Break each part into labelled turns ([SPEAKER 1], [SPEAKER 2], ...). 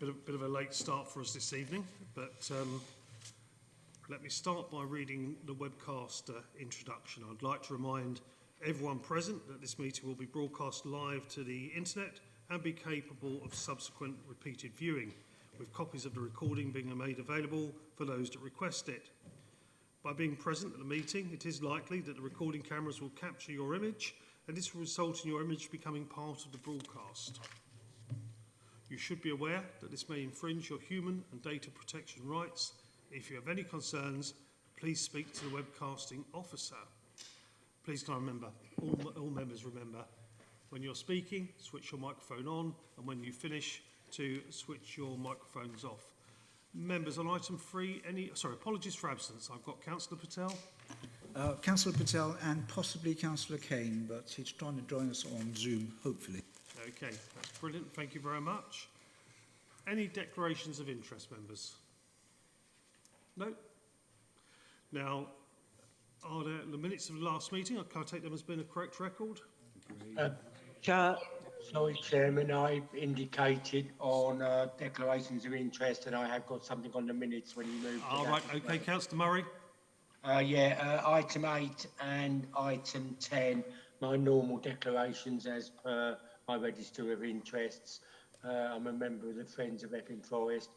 [SPEAKER 1] bit of a late start for us this evening, but let me start by reading the webcast introduction. I'd like to remind everyone present that this meeting will be broadcast live to the internet and be capable of subsequent repeated viewing, with copies of the recording being made available for those that request it. By being present at the meeting, it is likely that the recording cameras will capture your image, and this will result in your image becoming part of the broadcast. You should be aware that this may infringe your human and data protection rights. If you have any concerns, please speak to the webcasting officer. Please can I remember, all members remember, when you're speaking, switch your microphone on, and when you finish, to switch your microphones off. Members, on item 3, apologies for absence. I've got Councillor Patel.
[SPEAKER 2] Councillor Patel and possibly Councillor Kane, but he's trying to join us on Zoom, hopefully.
[SPEAKER 1] Okay, that's brilliant. Thank you very much. Any declarations of interest, members? No? Now, are there the minutes of the last meeting? Can I take them as being a correct record?
[SPEAKER 3] Chairman, I indicated on declarations of interest and I have got something on the minutes when you moved to that.
[SPEAKER 1] Right, okay, Councillor Murray.
[SPEAKER 3] Item 8 and item 10, my normal declarations as per my register of interests. I'm a member of the Friends of Epping Forest,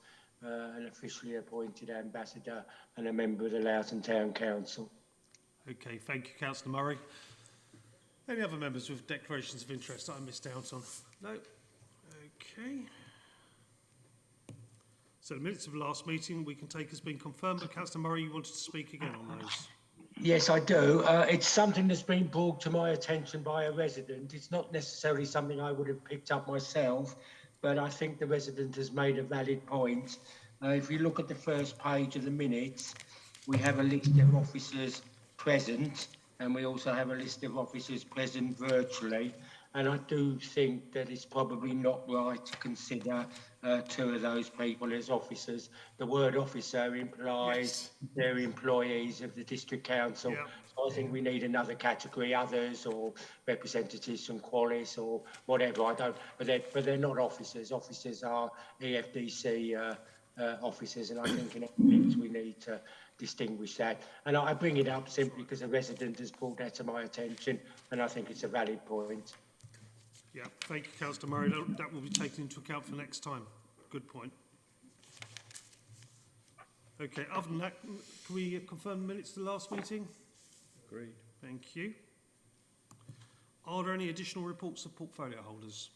[SPEAKER 3] an officially appointed ambassador and a member of the Loughton Town Council.
[SPEAKER 1] Okay, thank you, Councillor Murray. Any other members with declarations of interest that I missed out on? No? Okay. So the minutes of the last meeting we can take as being confirmed, but Councillor Murray, you wanted to speak again on those?
[SPEAKER 3] Yes, I do. It's something that's been brought to my attention by a resident. It's not necessarily something I would have picked up myself, but I think the resident has made a valid point. If you look at the first page of the minutes, we have a list of officers present, and we also have a list of officers present virtually. And I do think that it's probably not right to consider 2 of those people as officers. The word officer implies they're employees of the district council. Yeah. So I think we need another category, others or representatives from Qualis or whatever. But they're not officers. Officers are EFDC officers, and I think in ethics we need to distinguish that. And I bring it up simply because a resident has brought that to my attention, and I think it's a valid point.
[SPEAKER 1] Yeah, thank you, Councillor Murray. That will be taken into account for next time. Good point. Okay, other than that, can we confirm the minutes of the last meeting?
[SPEAKER 4] Agreed.
[SPEAKER 1] Thank you. Are there any additional reports of portfolio holders?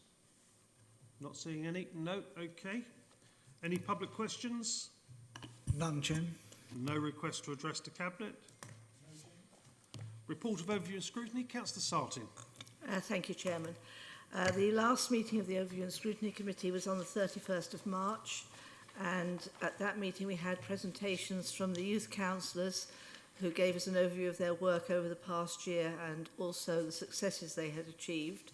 [SPEAKER 1] Not seeing any? No. Okay. Any public questions?
[SPEAKER 2] None, Chairman.
[SPEAKER 1] No request to address the Cabinet? Report of overview and scrutiny. Councillor Sartin.
[SPEAKER 5] Thank you, Chairman. The last meeting of the Overview and Scrutiny Committee was on the 31st of March, and at that meeting we had presentations from the youth councillors who gave us an overview of their work over the past year and also the successes they had achieved.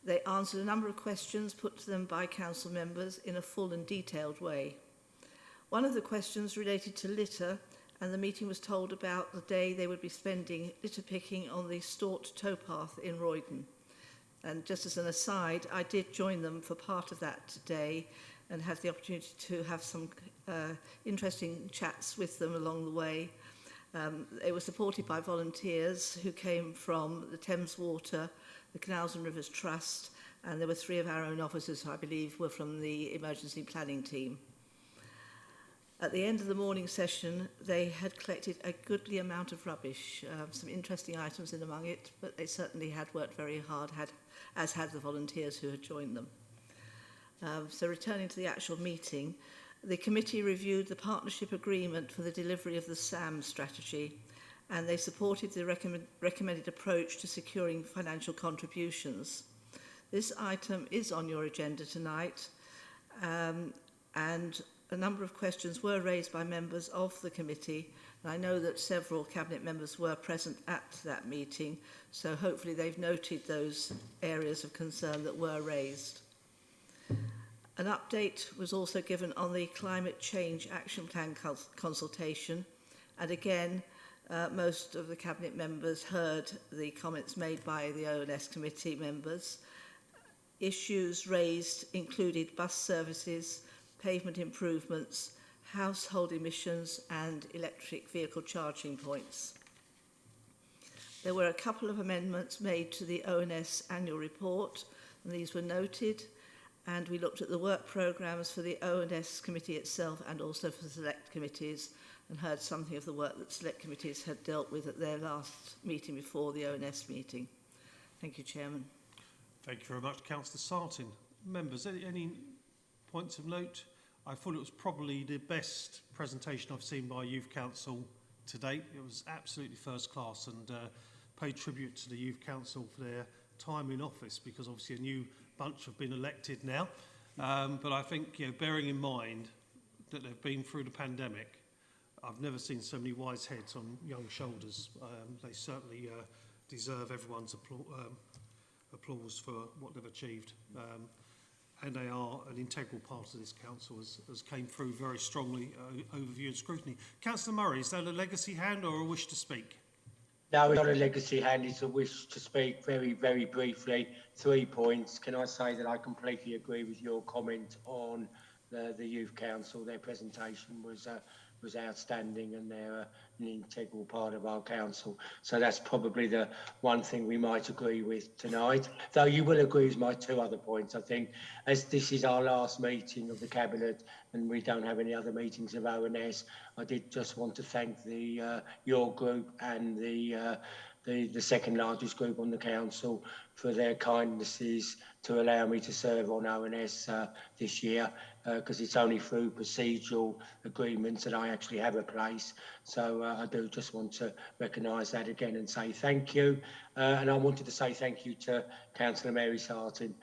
[SPEAKER 5] They answered a number of questions put to them by council members in a full and detailed way. One of the questions related to litter, and the meeting was told about the day they would be spending litter picking on the Stort towpath in Roydon. And just as an aside, I did join them for part of that day and had the opportunity to have some interesting chats with them along the way. They were supported by volunteers who came from the Thames Water, the Canals and Rivers Trust, and there were 3 of our own officers who I believe were from the emergency planning team. At the end of the morning session, they had collected a goodly amount of rubbish, some interesting items in among it, but they certainly had worked very hard, as had the volunteers who had joined them. So returning to the actual meeting, the committee reviewed the partnership agreement for the delivery of the SAM strategy, and they supported the recommended approach to securing financial contributions. This item is on your agenda tonight, and a number of questions were raised by members of the committee, and I know that several Cabinet members were present at that meeting, so hopefully they've noted those areas of concern that were raised. An update was also given on the Climate Change Action Plan consultation, and again, most of the Cabinet members heard the comments made by the ONS committee members. Issues raised included bus services, pavement improvements, household emissions and electric vehicle charging points. There were a couple of amendments made to the ONS annual report, and these were noted, and we looked at the work programmes for the ONS committee itself and also for select committees, and heard something of the work that select committees had dealt with at their last meeting before the ONS meeting. Thank you, Chairman.
[SPEAKER 1] Thank you very much, Councillor Sartin. Members, any points of note? I thought it was probably the best presentation I've seen by Youth Council to date. It was absolutely first class, and pay tribute to the Youth Council for their time in office, because obviously a new bunch have been elected now. But I think, bearing in mind that they've been through the pandemic, I've never seen so many wise heads on young shoulders. They certainly deserve everyone's applause for what they've achieved. And they are an integral part of this council, as came through very strongly over view and scrutiny. Councillor Murray, is that a legacy hand or a wish to speak?
[SPEAKER 3] No, it's not a legacy hand, it's a wish to speak very, very briefly. 3 points. Can I say that I completely agree with your comment on the Youth Council? Their presentation was outstanding, and they're an integral part of our council. So that's probably the one thing we might agree with tonight. Though you will agree with my 2 other points, I think, as this is our last meeting of the Cabinet and we don't have any other meetings of ONS. I did just want to thank your group and the second largest group on the council for their kindnesses to allow me to serve on ONS this year, because it's only through procedural agreements that I actually have a place. So I do just want to recognise that again and say thank you. And I wanted to say thank you to Councillor Mary Sartin,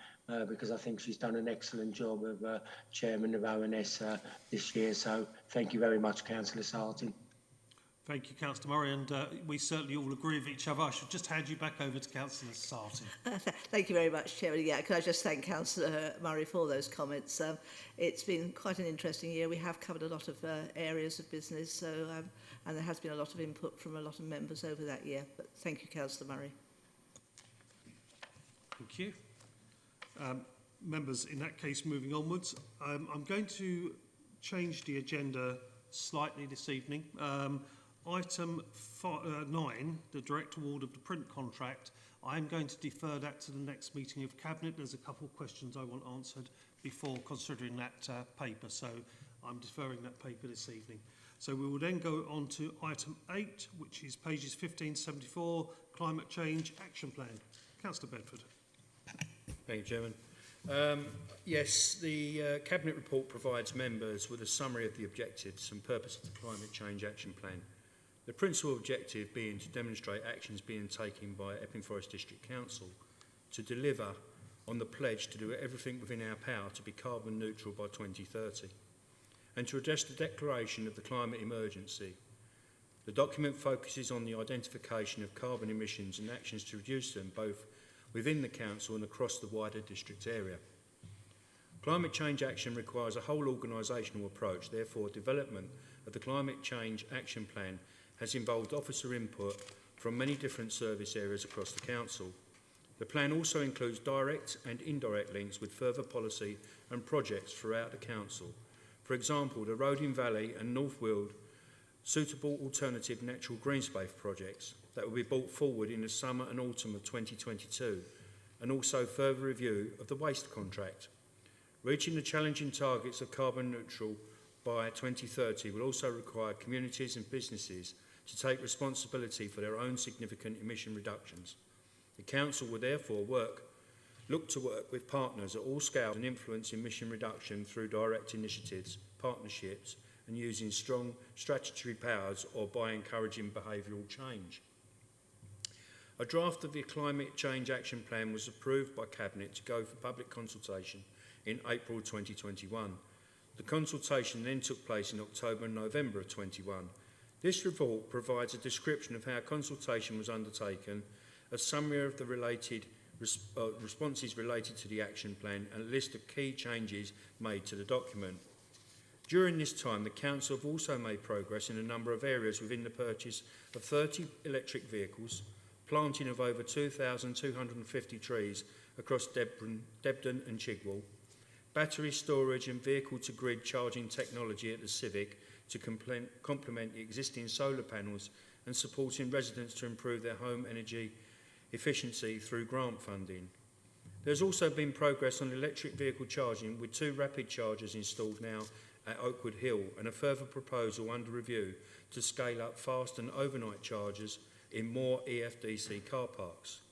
[SPEAKER 3] because I think she's done an excellent job of chairman of ONS this year. So thank you very much, Councillor Sartin.
[SPEAKER 1] Thank you, Councillor Murray, and we certainly all agree with each other. I should just hand you back over to Councillor Sartin.
[SPEAKER 5] Thank you very much, Chairman. Yeah, can I just thank Councillor Murray for those comments? It's been quite an interesting year. We have covered a lot of areas of business, so and there has been a lot of input from a lot of members over that year. But thank you, Councillor Murray.
[SPEAKER 1] Thank you. Members, in that case, moving onwards, I'm going to change the agenda slightly this evening. Item 9, the direct award of the print contract, I'm going to defer that to the next meeting of Cabinet. There's a couple of questions I want answered before considering that paper, so I'm deferring that paper this evening. So we will then go on to item 8, which is pages 1574, Climate Change Action Plan. Councillor Bedford.
[SPEAKER 4] Thank you, Chairman. Yes, the Cabinet report provides members with a summary of the objectives and purpose of the Climate Change Action Plan. The principal objective being to demonstrate actions being taken by Epping Forest District Council to deliver on the pledge to do everything within our power to be carbon neutral by 2030 and to address the declaration of the climate emergency. The document focuses on the identification of carbon emissions and actions to reduce them both within the Council and across the wider district area. Climate change action requires a whole organisational approach, therefore development of the Climate Change Action Plan has involved officer input from many different service areas across the Council. The plan also includes direct and indirect links with further policy and projects throughout the Council. For example, the Roding Valley and North Weald suitable alternative natural green space projects that will be brought forward in the summer and autumn of 2022, and also further review of the waste contract. Reaching the challenging targets of carbon neutral by 2030 will also require communities and businesses to take responsibility for their own significant emission reductions. The Council will therefore look to work with partners at all scales and influence emission reduction through direct initiatives, partnerships and using strong statutory powers or by encouraging behavioural change. A draft of the Climate Change Action Plan was approved by Cabinet to go for public consultation in April 2021. The consultation then took place in October and November of 2021. This report provides a description of how consultation was undertaken, a summary of the related responses related to the action plan, and a list of key changes made to the document. During this time, the Council have also made progress in a number of areas within the purchase of 30 electric vehicles, planting of over 2,250 trees across Debden and Chigwell, battery storage and vehicle-to-grid charging technology at the Civic to complement the existing solar panels and supporting residents to improve their home energy efficiency through grant funding. There's also been progress on electric vehicle charging with 2 rapid chargers installed now at Oakwood Hill and a further proposal under review to scale up fast and overnight chargers in more EFDC car parks.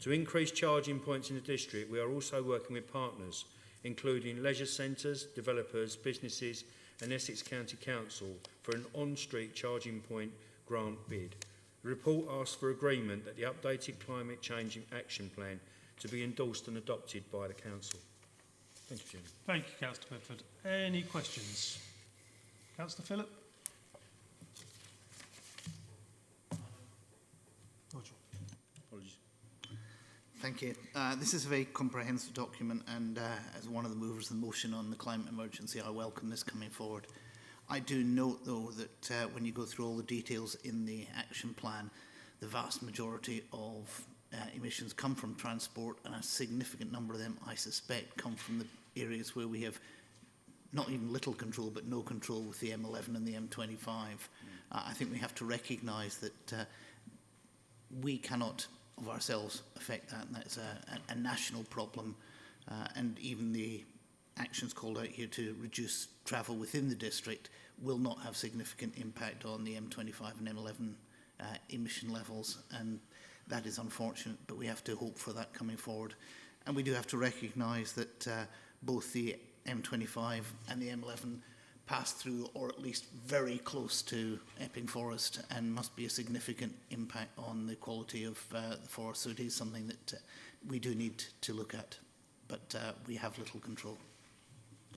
[SPEAKER 4] To increase charging points in the district, we are also working with partners, including leisure centres, developers, businesses and Essex County Council for an on-street charging point grant bid. The report asks for agreement that the updated climate change action plan to be endorsed and adopted by the Council. Thank you, Chairman.
[SPEAKER 1] Thank you, Councillor Bedford. Any questions? Councillor Phillip? Nigel.
[SPEAKER 4] Apologies.
[SPEAKER 6] Thank you. This is a very comprehensive document, and as one of the movers of the motion on the climate emergency, I welcome this coming forward. I do note, though, that when you go through all the details in the action plan, the vast majority of emissions come from transport, and a significant number of them, I suspect, come from the areas where we have not even little control, but no control with the M11 and the M25. I think we have to recognise that we cannot of ourselves affect that, and that's a national problem, and even the actions called out here to reduce travel within the district will not have significant impact on the M25 and M11 emission levels, and that is unfortunate, but we have to hope for that coming forward. And we do have to recognise that both the M25 and the M11 pass through, or at least very close to, Epping Forest, and must be a significant impact on the quality of the forest. So it is something that we do need to look at, but we have little control.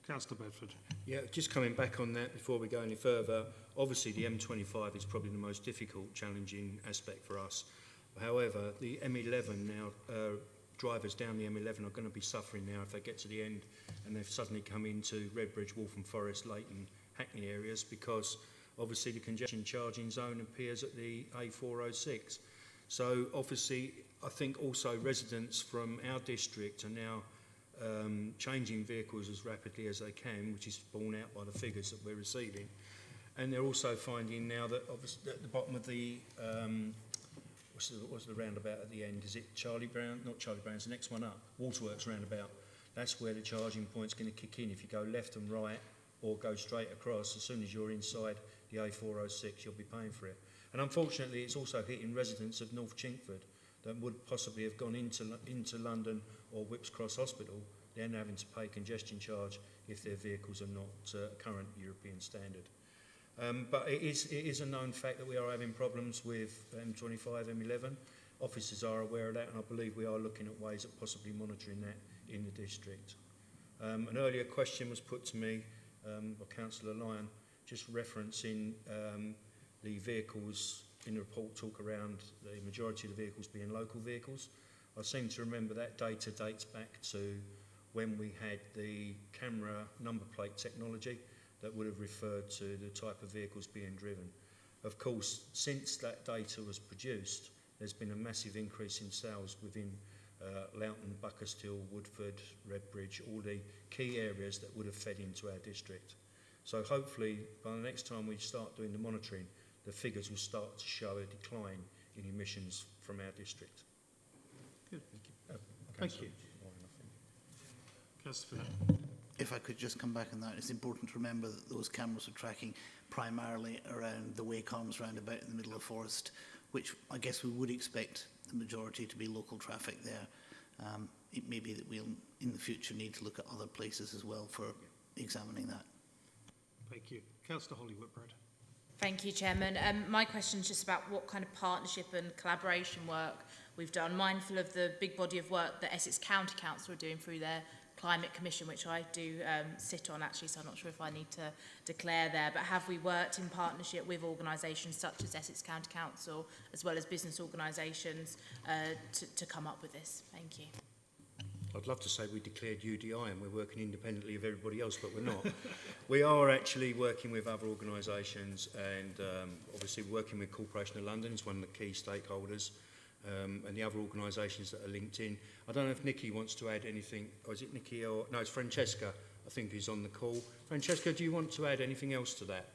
[SPEAKER 1] Councillor Bedford.
[SPEAKER 4] Yeah, just coming back on that before we go any further, obviously the M25 is probably the most difficult, challenging aspect for us. However, the M11 now, drivers down the M11 are going to be suffering now if they get to the end and they've suddenly come into Redbridge, Waltham Forest, Leighton, Hackney areas, because obviously the congestion charging zone appears at the A406. So obviously I think also residents from our district are now changing vehicles as rapidly as they can, which is borne out by the figures that we're receiving. And they're also finding now that obviously at the bottom of the what's the roundabout at the end? Is it Charlie Brown? Not Charlie Brown's the next one up. Waterworks roundabout. That's where the charging point's going to kick in. If you go left and right or go straight across, as soon as you're inside the A406, you'll be paying for it. And unfortunately, it's also hitting residents of North Chingford that would possibly have gone into London or Whipps Cross Hospital, then having to pay congestion charge if their vehicles are not current European standard. But it is a known fact that we are having problems with M25, M11. Officers are aware of that, and I believe we are looking at ways of possibly monitoring that in the district. An earlier question was put to me by Councillor Lyon, just referencing the vehicles in the report talk around the majority of the vehicles being local vehicles. I seem to remember that data dates back to when we had the camera number plate technology that would have referred to the type of vehicles being driven. Of course, since that data was produced, there's been a massive increase in sales within Loughton, Buckerstill, Woodford, Redbridge, all the key areas that would have fed into our district. So hopefully, by the next time we start doing the monitoring, the figures will start to show a decline in emissions from our district.
[SPEAKER 1] Good.
[SPEAKER 4] Thank you.
[SPEAKER 1] Thank you. Councillor Phillip.
[SPEAKER 6] If I could just come back on that, it's important to remember that those cameras are tracking primarily around the Wake Arms roundabout in the middle of the forest, which I guess we would expect the majority to be local traffic there. It may be that we'll, in the future, need to look at other places as well for examining that.
[SPEAKER 1] Thank you. Councillor Holly Whitbread.
[SPEAKER 7] Thank you, Chairman. My question is just about what kind of partnership and collaboration work we've done, mindful of the big body of work that Essex County Council are doing through their Climate Commission, which I do sit on actually, so I'm not sure if I need to declare there, but have we worked in partnership with organisations such as Essex County Council, as well as business organisations, to come up with this? Thank you.
[SPEAKER 4] I'd love to say we declared UDI and we're working independently of everybody else, but we're not. We are actually working with other organisations and obviously working with Corporation of London is one of the key stakeholders. and the other organisations that are linked in. I don't know if Nikki wants to add anything, or is it Nikki or... No, it's Francesca, I think, who's on the call. Francesca, do you want to add anything else to that?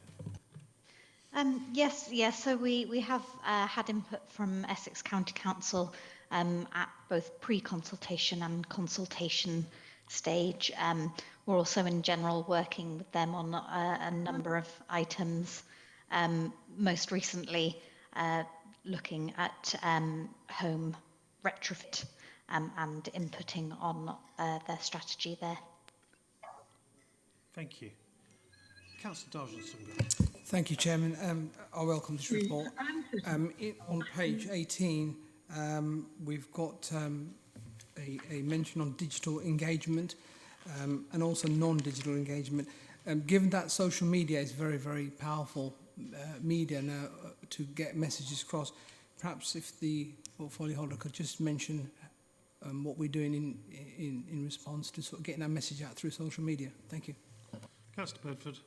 [SPEAKER 8] Yes. So we have had input from Essex County Council at both pre-consultation and consultation stage. We're also in general working with them on a number of items. Most recently, looking at home retrofit and inputting on their strategy there.
[SPEAKER 1] Thank you. Councillor Dargent-Sunga.
[SPEAKER 9] Thank you, Chairman. I welcome this report. On page 18, we've got a mention on digital engagement and also non-digital engagement. Given that social media is very, very powerful media now to get messages across, perhaps if the portfolio holder could just mention what we're doing in response to sort of getting our message out through social media. Thank you.
[SPEAKER 1] Councillor Bedford.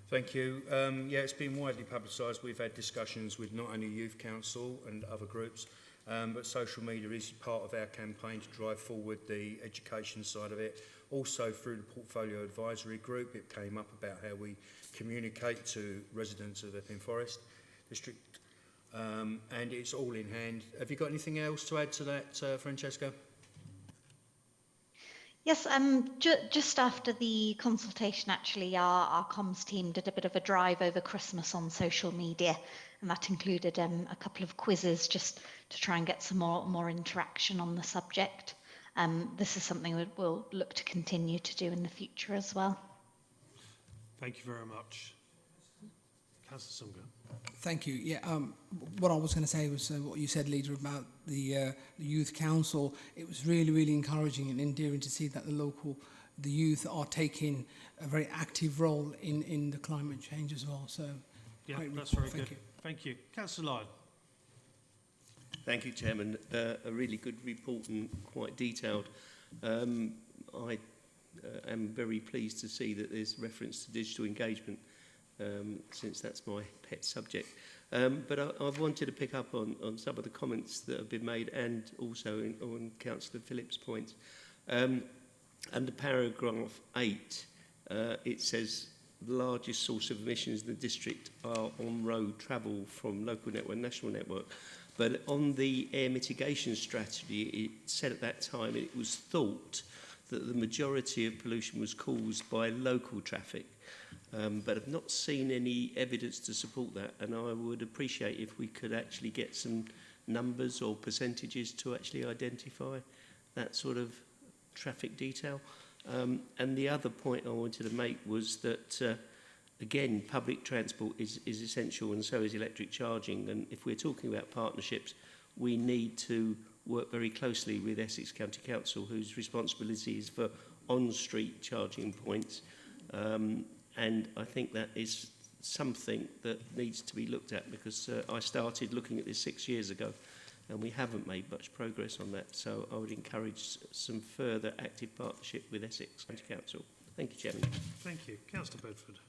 [SPEAKER 4] Thank you. Yeah, it's been widely publicised. We've had discussions with not only Youth Council and other groups, but social media is part of our campaign to drive forward the education side of it. Also through the Portfolio Advisory Group, it came up about how we communicate to residents of Epping Forest District, and it's all in hand. Have you got anything else to add to that, Francesca?
[SPEAKER 8] Yes, just after the consultation, actually, our comms team did a bit of a drive over Christmas on social media, and that included a couple of quizzes just to try and get some more interaction on the subject. This is something that we'll look to continue to do in the future as well.
[SPEAKER 1] Thank you very much. Councillor Sunga.
[SPEAKER 9] Thank you. Yeah, what I was going to say was what you said, Leader, about the Youth Council. It was really, really encouraging and endearing to see that the youth are taking a very active role in the climate change as well. So,
[SPEAKER 1] Yeah,
[SPEAKER 9] great
[SPEAKER 1] that's
[SPEAKER 9] report.
[SPEAKER 1] very good. Thank you. Councillor Lyde.
[SPEAKER 10] Thank you, Chairman. A really good report and quite detailed. I am very pleased to see that there's reference to digital engagement, since that's my pet subject. But I wanted to pick up on some of the comments that have been made, and also on Councillor Phillips' points. Under paragraph 8, it says the largest source of emissions in the district are on-road travel from local network and national network. But on the air mitigation strategy, it said at that time it was thought that the majority of pollution was caused by local traffic. But I've not seen any evidence to support that, and I would appreciate if we could actually get some numbers or percentages to actually identify that sort of traffic detail. And the other point I wanted to make was that, again, public transport is essential, and so is electric charging. And if we're talking about partnerships, we need to work very closely with Essex County Council, whose responsibility is for on-street charging points. And I think that is something that needs to be looked at, because I started looking at this 6 years ago and we haven't made much progress on that. So I would encourage some further active partnership with Essex County Council. Thank you, Chairman.
[SPEAKER 1] Thank you. Councillor Bedford.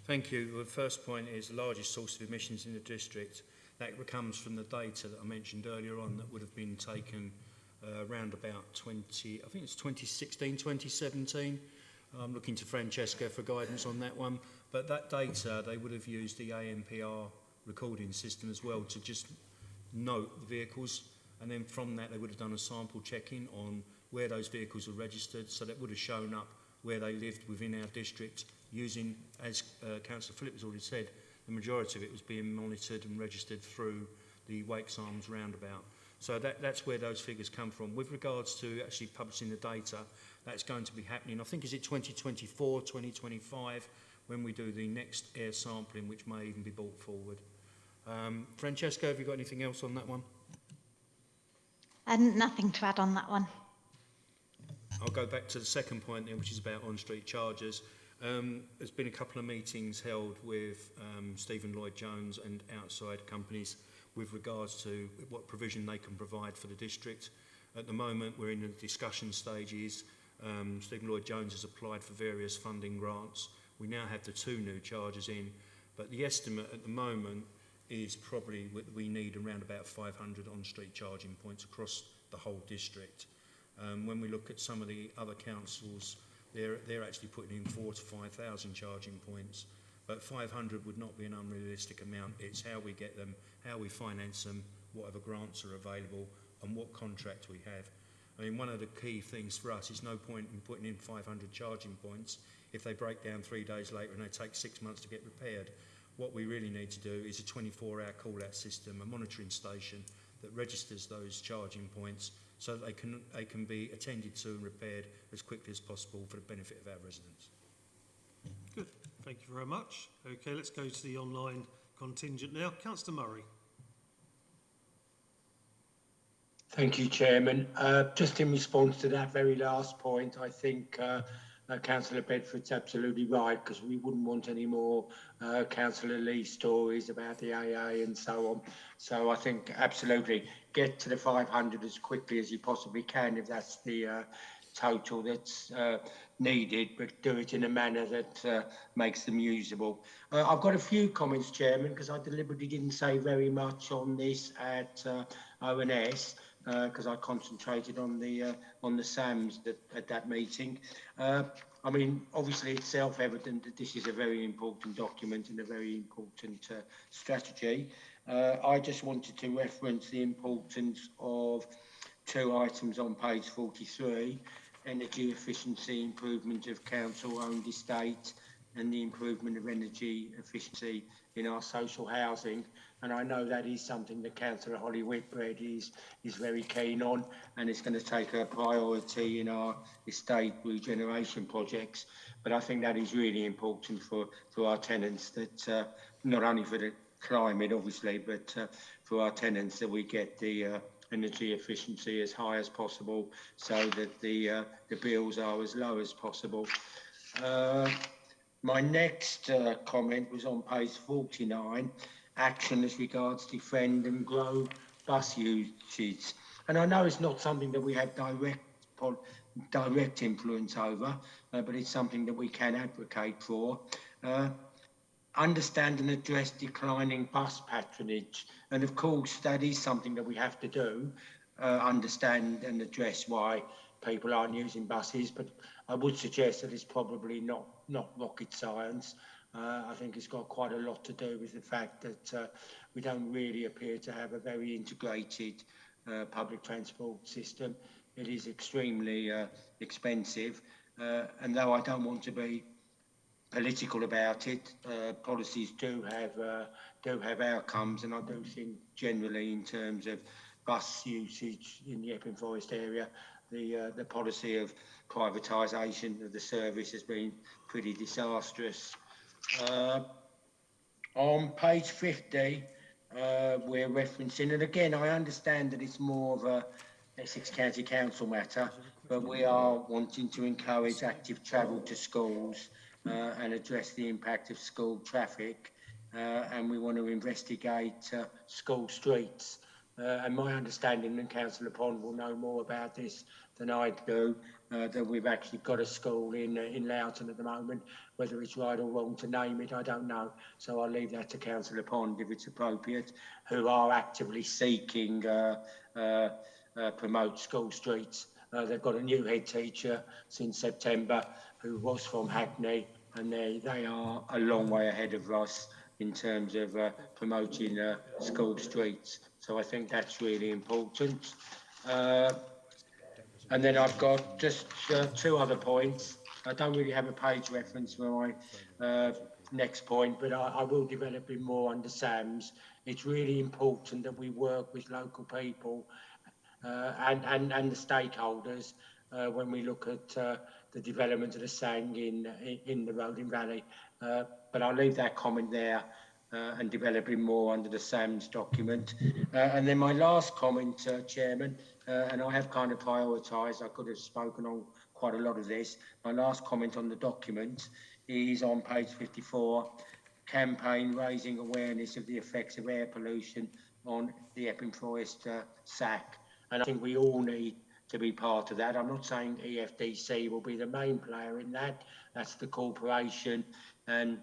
[SPEAKER 4] Thank you. Well, the first point is the largest source of emissions in the district. That comes from the data that I mentioned earlier on that would have been taken around about 2016, 2017. I'm looking to Francesca for guidance on that one. But that data, they would have used the ANPR recording system as well to just note the vehicles. And then from that, they would have done a sample check-in on where those vehicles were registered. So that would have shown up where they lived within our district using, as Councillor Phillips already said, the majority of it was being monitored and registered through the Wakes Arms roundabout. So that's where those figures come from. With regards to actually publishing the data, that's going to be happening, I think, is it 2024, 2025, when we do the next air sampling, which may even be brought forward. Francesca, have you got anything else on that one?
[SPEAKER 8] Nothing to add on that one.
[SPEAKER 4] I'll go back to the second point then, which is about on-street chargers. There's been a couple of meetings held with Stephen Lloyd-Jones and outside companies with regards to what provision they can provide for the district. At the moment, we're in the discussion stages. Stephen Lloyd-Jones has applied for various funding grants. We now have the 2 new chargers in, but the estimate at the moment is probably we need around about 500 on-street charging points across the whole district. When we look at some of the other councils, they're actually putting in 4,000 to 5,000 charging points. But 500 would not be an unrealistic amount. It's how we get them, how we finance them, whatever grants are available, and what contract we have. I mean, one of the key things for us is no point in putting in 500 charging points if they break down 3 days later and they take 6 months to get repaired. What we really need to do is a 24-hour call-out system, a monitoring station that registers those charging points so that they can be attended to and repaired as quickly as possible for the benefit of our residents.
[SPEAKER 1] Good. Thank you very much. Okay, let's go to the online contingent now. Councillor Murray.
[SPEAKER 3] Thank you, Chairman. Just in response to that very last point, I think Councillor Bedford's absolutely right, because we wouldn't want any more Councillor Lee stories about the AA and so on. So I think absolutely get to the 500 as quickly as you possibly can if that's the total that's needed, but do it in a manner that makes them usable. I've got a few comments, Chairman, because I deliberately didn't say very much on this at ONS. Because I concentrated on the SAMs at that meeting. I mean, obviously it's self-evident that this is a very important document and a very important strategy. I just wanted to reference the importance of 2 items on page 43, energy efficiency improvement of council-owned estate and the improvement of energy efficiency in our social housing. And I know that is something that Councillor Holly Whitbread is very keen on, and it's going to take a priority in our estate regeneration projects. But I think that is really important for our tenants, that not only for the climate, obviously, but for our tenants, that we get the energy efficiency as high as possible so that the bills are as low as possible. My next comment was on page 49, action as regards defend and grow bus usage. And I know it's not something that we have direct influence over, but it's something that we can advocate for. Understand and address declining bus patronage. And of course, that is something that we have to do, understand and address why people aren't using buses, but I would suggest that it's probably not rocket science. I think it's got quite a lot to do with the fact that we don't really appear to have a very integrated public transport system. It is extremely expensive, and though I don't want to be political about it, policies do have outcomes, and I do think generally in terms of bus usage in the Epping Forest area, the policy of privatisation of the service has been pretty disastrous. On page 50, we're referencing, and again, I understand that it's more of a Essex County Council matter, but we are wanting to encourage active travel to schools and address the impact of school traffic, and we want to investigate school streets. And my understanding, and Councillor Pond will know more about this than I do, that we've actually got a school in Loughton at the moment. Whether it's right or wrong to name it, I don't know. So I'll leave that to Councillor Pond if it's appropriate, who are actively seeking promote school streets. They've got a new head teacher since September who was from Hackney, and they are a long way ahead of us in terms of promoting school streets. So I think that's really important. And then I've got just 2 other points. I don't really have a page reference for my next point, but I will develop it more under SAMS. It's really important that we work with local people and the stakeholders when we look at the development of the SANG in the Roding Valley. But I'll leave that comment there and developing more under the SAMS document. And then my last comment, Chairman, and I have kind of prioritised, I could have spoken on quite a lot of this. My last comment on the document is on page 54, campaign raising awareness of the effects of air pollution on the Epping Forest SAC. And I think we all need to be part of that. I'm not saying EFDC will be the main player in that. That's the corporation, and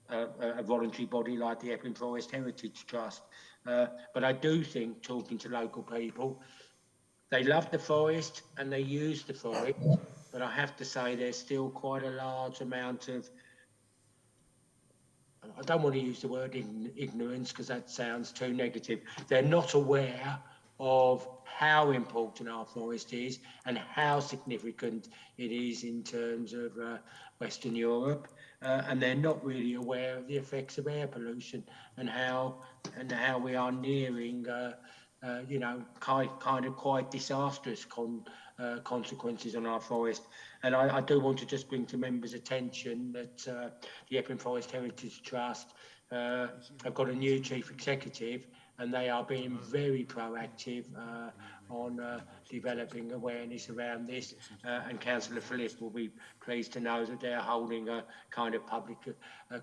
[SPEAKER 3] a voluntary body like the Epping Forest Heritage Trust. But I do think, talking to local people, they love the forest and they use the forest, but I have to say there's still quite a large amount of, I don't want to use the word ignorance because that sounds too negative. They're not aware of how important our forest is and how significant it is in terms of Western Europe, and they're not really aware of the effects of air pollution and how we are nearing kind of quite disastrous consequences on our forest. And I do want to just bring to members' attention that the Epping Forest Heritage Trust have got a new chief executive, and they are being very proactive on developing awareness around this. And Councillor Phillip will be pleased to know that they're holding a kind of public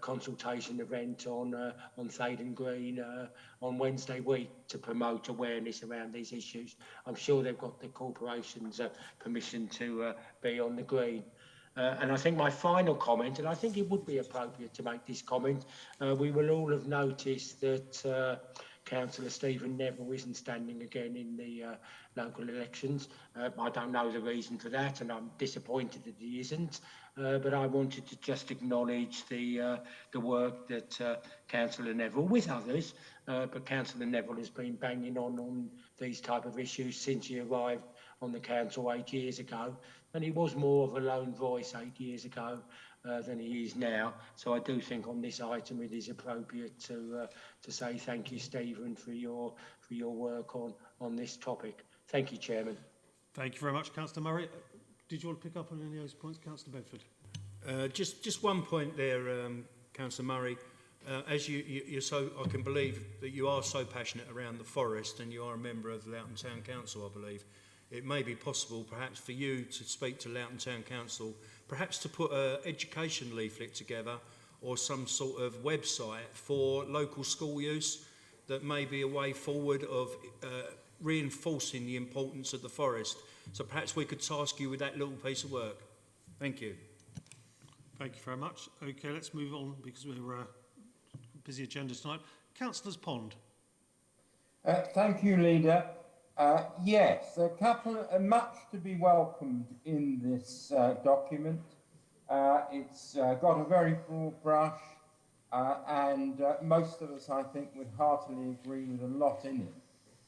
[SPEAKER 3] consultation event on Thaden Green on Wednesday week to promote awareness around these issues. I'm sure they've got the corporation's permission to be on the green. And I think my final comment, and I think it would be appropriate to make this comment, we will all have noticed that Councillor Stephen Neville isn't standing again in the local elections. I don't know the reason for that, and I'm disappointed that he isn't. But I wanted to just acknowledge the work that Councillor Neville, with others, but Councillor Neville has been banging on these type of issues since he arrived on the council 8 years ago, and he was more of a lone voice 8 years ago than he is now. So I do think on this item it is appropriate to say thank you, Stephen, for your work on this topic. Thank you, Chairman.
[SPEAKER 1] Thank you very much, Councillor Murray. Did you want to pick up on any of those points, Councillor Bedford?
[SPEAKER 4] Just one point there, Councillor Murray. As you're so, I can believe that you are so passionate around the forest, and you are a member of the Loughton Town Council, I believe. It may be possible, perhaps, for you to speak to Loughton Town Council, perhaps to put an education leaflet together or some sort of website for local school use that may be a way forward of reinforcing the importance of the forest. So perhaps we could task you with that little piece of work. Thank you.
[SPEAKER 1] Thank you very much. Okay, let's move on because we're busy agenda tonight. Councillors Pond.
[SPEAKER 11] Thank you, Leader. Yes, a couple much to be welcomed in this document. It's got a very broad brush, and most of us, I think, would heartily agree with a lot in it.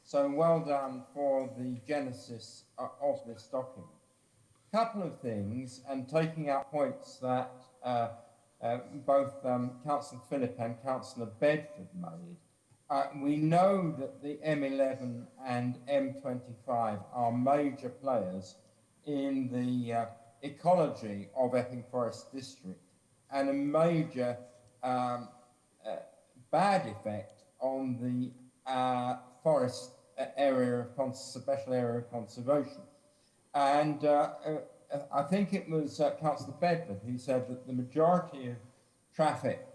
[SPEAKER 11] So well done for the genesis of this document. Couple of things, and taking up points that both Councillor Phillip and Councillor Bedford made. We know that the M11 and M25 are major players in the ecology of Epping Forest District, and a major bad effect on the forest area of special area of conservation. And I think it was Councillor Bedford who said that the majority of traffic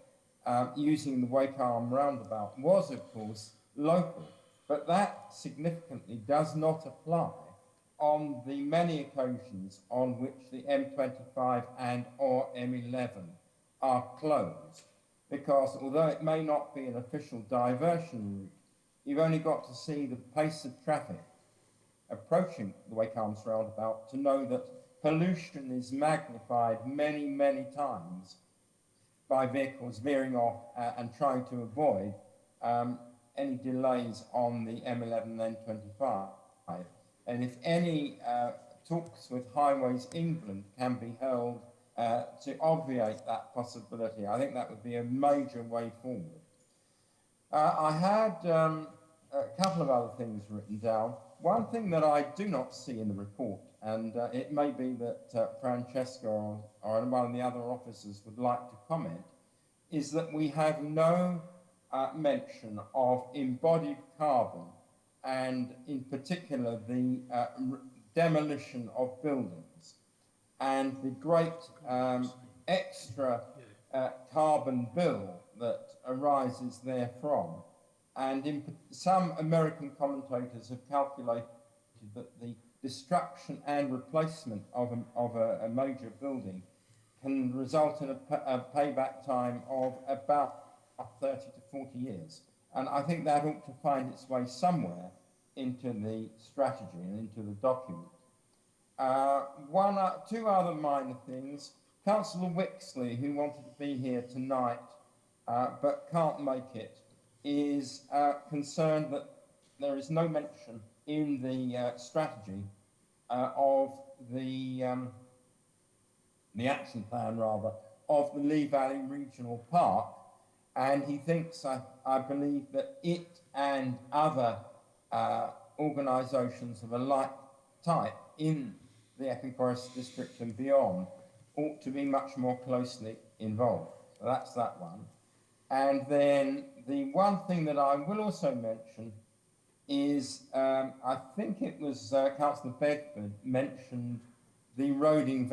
[SPEAKER 11] using the Wakeham roundabout was, of course, local, but that significantly does not apply on the many occasions on which the M25 and or M11 are closed, because although it may not be an official diversion route, you've only got to see the pace of traffic approaching the Wakeham's roundabout to know that pollution is magnified many, many times by vehicles veering off and trying to avoid any delays on the M11 and N25. And if any talks with Highways England can be held to obviate that possibility, I think that would be a major way forward. I had a couple of other things written down. One thing that I do not see in the report, and it may be that Francesca or one of the other officers would like to comment, is that we have no mention of embodied carbon, and in particular the demolition of buildings and the great extra carbon bill that arises therefrom. And some American commentators have calculated that the destruction and replacement of a major building can result in a payback time of about 30 to 40 years. And I think that ought to find its way somewhere into the strategy and into the document. Two other minor things. Councillor Wixley, who wanted to be here tonight but can't make it, is concerned that there is no mention in the strategy of the action plan, rather, of the Lee Valley Regional Park. And he thinks, I believe, that it and other organisations of a like type in the Epping Forest District and beyond ought to be much more closely involved. So that's that one. And then the one thing that I will also mention is, I think it was Councillor Bedford mentioned the Roding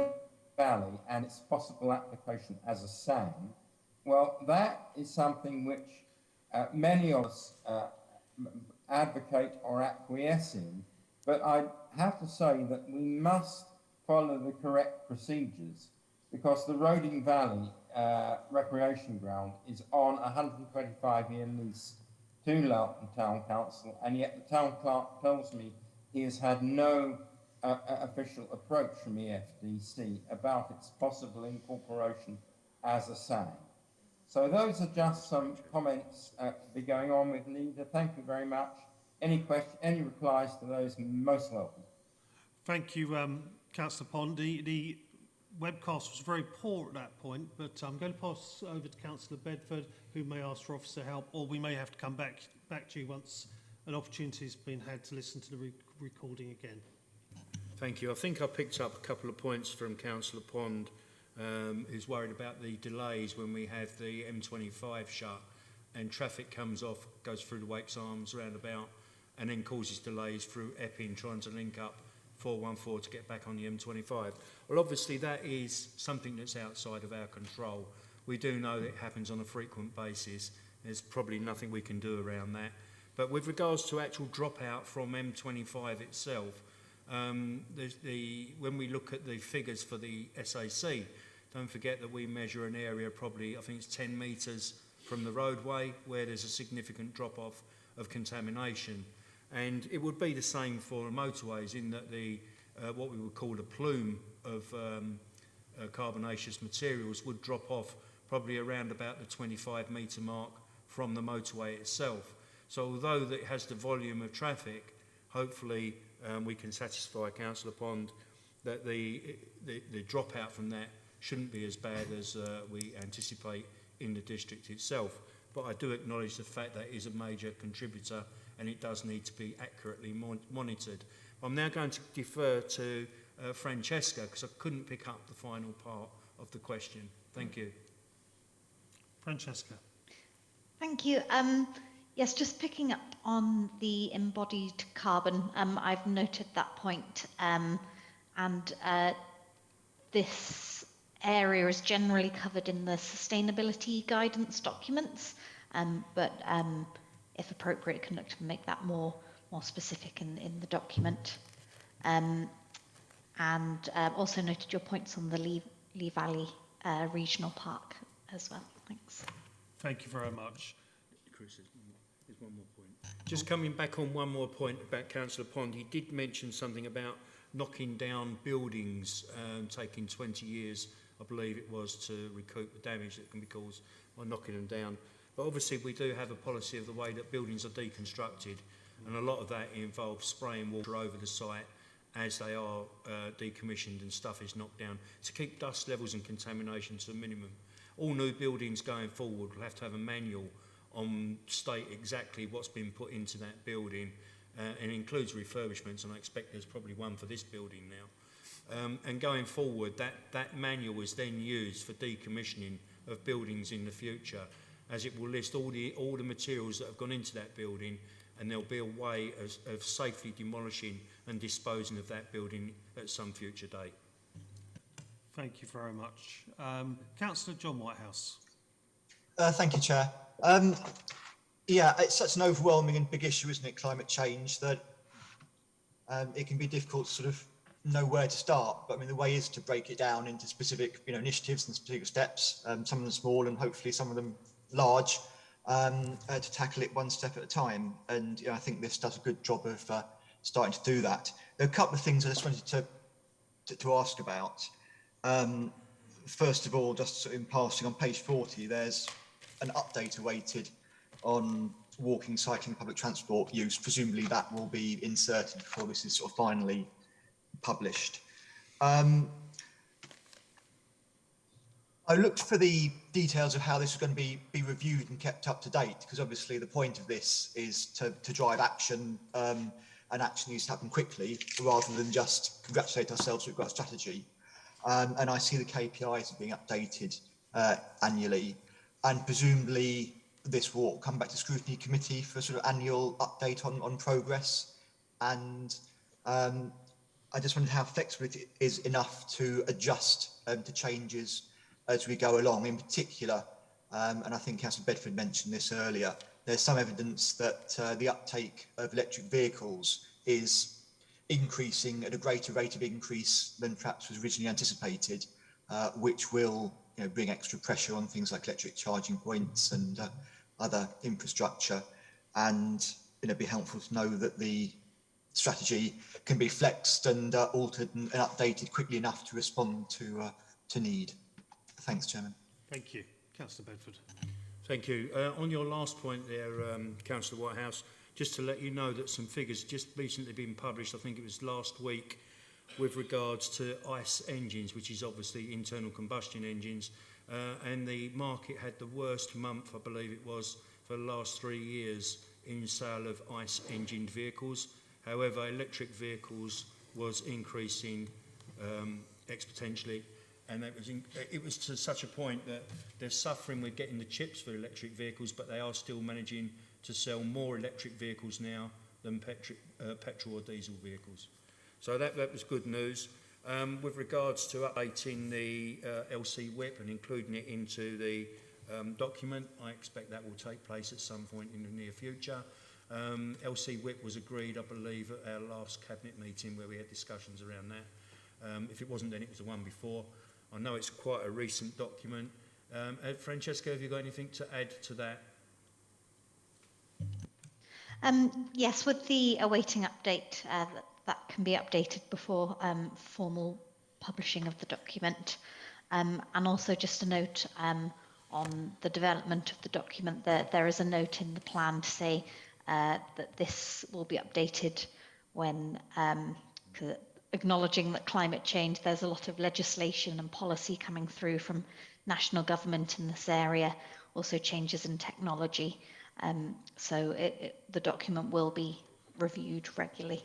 [SPEAKER 11] Valley and its possible application as a SAM. Well, that is something which many of us advocate or acquiesce in, but I have to say that we must follow the correct procedures, because the Roding Valley Recreation Ground is on a 125-year lease to Loughton Town Council, and yet the town clerk tells me he has had no official approach from EFDC about its possible incorporation as a SAM. So those are just some comments to be going on with Leader. Thank you very much. Any replies to those, most welcome.
[SPEAKER 1] Thank you, Councillor Pond. The webcast was very poor at that point, but I'm going to pass over to Councillor Bedford, who may ask for officer help, or we may have to come back to you once an opportunity has been had to listen to the recording again.
[SPEAKER 4] Thank you. I think I picked up a couple of points from Councillor Pond, who's worried about the delays when we have the M25 shut and traffic comes off, goes through the Wakes Arms roundabout, and then causes delays through Epping trying to link up 414 to get back on the M25. Well, obviously that is something that's outside of our control. We do know that it happens on a frequent basis. There's probably nothing we can do around that. But with regards to actual dropout from M25 itself, when we look at the figures for the SAC, don't forget that we measure an area probably, I think it's 10 metres from the roadway, where there's a significant drop-off of contamination. And it would be the same for motorways, in that the what we would call a plume of carbonaceous materials would drop off probably around about the 25-metre mark from the motorway itself. So although it has the volume of traffic, hopefully we can satisfy Councillor Pond that the dropout from that shouldn't be as bad as we anticipate in the district itself. But I do acknowledge the fact that it is a major contributor and it does need to be accurately monitored. I'm now going to defer to Francesca, because I couldn't pick up the final part of the question. Thank you.
[SPEAKER 1] Francesca.
[SPEAKER 8] Thank you. Yes, just picking up on the embodied carbon, I've noted that point, and this area is generally covered in the sustainability guidance documents, but if appropriate, can look to make that more specific in the document. And also noted your points on the Lee Valley Regional Park as well. Thanks.
[SPEAKER 1] Thank you very much.
[SPEAKER 4] Chris, there's one more point. Just coming back on one more point about Councillor Pond, he did mention something about knocking down buildings, taking 20 years, I believe it was, to recoup the damage that can be caused by knocking them down. But obviously we do have a policy of the way that buildings are deconstructed, and a lot of that involves spraying water over the site as they are decommissioned and stuff is knocked down to keep dust levels and contamination to a minimum. All new buildings going forward will have to have a manual on state exactly what's been put into that building, and includes refurbishments, and I expect there's probably one for this building now. And going forward, that manual is then used for decommissioning of buildings in the future, as it will list all the materials that have gone into that building, and there'll be a way of safely demolishing and disposing of that building at some future date.
[SPEAKER 1] Thank you very much. Councillor John Whitehouse.
[SPEAKER 12] Thank you, Chair. Yeah, it's such an overwhelming and big issue, isn't it, climate change, that it can be difficult to sort of know where to start. But I mean, the way is to break it down into specific, initiatives and specific steps. Some of them small and hopefully some of them large, to tackle it one step at a time. And I think this does a good job of starting to do that. There are a couple of things I just wanted to ask about. First of all, just in passing, on page 40, there's an update awaited on walking, cycling, public transport use. Presumably that will be inserted before this is sort of finally published. I looked for the details of how this is going to be reviewed and kept up to date, because obviously the point of this is to drive action, and action needs to happen quickly rather than just congratulate ourselves we've got a strategy. And I see the KPIs are being updated annually, and presumably this will come back to scrutiny committee for sort of annual update on progress. And I just wondered how flexible it is enough to adjust to changes as we go along. In particular, and I think Councillor Bedford mentioned this earlier, there's some evidence that the uptake of electric vehicles is increasing at a greater rate of increase than perhaps was originally anticipated, which will bring extra pressure on things like electric charging points and other infrastructure, and be helpful to know that the strategy can be flexed and altered and updated quickly enough to respond to need. Thanks, Chairman.
[SPEAKER 1] Thank you. Councillor Bedford.
[SPEAKER 4] Thank you. On your last point there, Councillor Whitehouse, just to let you know that some figures just recently been published, I think it was last week, with regards to ICE engines, which is obviously internal combustion engines, and the market had the worst month, I believe it was, for the last 3 years in sale of ICE engined vehicles. However, electric vehicles was increasing exponentially, and it was to such a point that they're suffering with getting the chips for electric vehicles, but they are still managing to sell more electric vehicles now than petrol or diesel vehicles. So that was good news. With regards to updating the LC whip and including it into the document, I expect that will take place at some point in the near future. LC whip was agreed, I believe, at our last cabinet meeting where we had discussions around that. If it wasn't then, it was the one before. I know it's quite a recent document. Francesca, have you got anything to add to that?
[SPEAKER 8] Yes, with the awaiting update, that can be updated before formal publishing of the document. And also just a note on the development of the document, there is a note in the plan to say that this will be updated when acknowledging that climate change, there's a lot of legislation and policy coming through from national government in this area, also changes in technology. So the document will be reviewed regularly.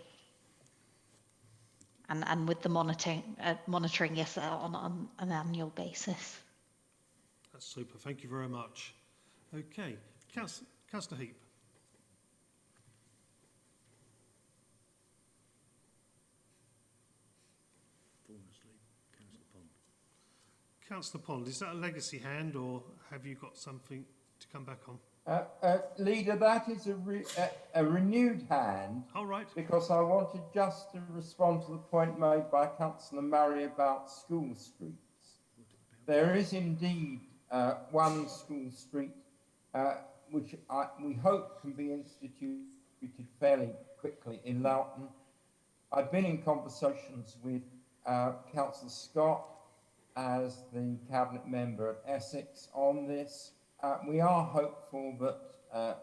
[SPEAKER 8] And with the monitoring, yes, on an annual basis.
[SPEAKER 1] That's super. Thank you very much. Okay. Councillor Heap. Councillor Pond, is that a legacy hand or have you got something to come back on?
[SPEAKER 11] Leader, that is a renewed hand.
[SPEAKER 1] All right.
[SPEAKER 11] Because I wanted just to respond to the point made by Councillor Murray about school streets. There is indeed one school street which we hope can be instituted fairly quickly in Loughton. I've been in conversations with Councillor Scott as the Cabinet Member at Essex on this. We are hopeful that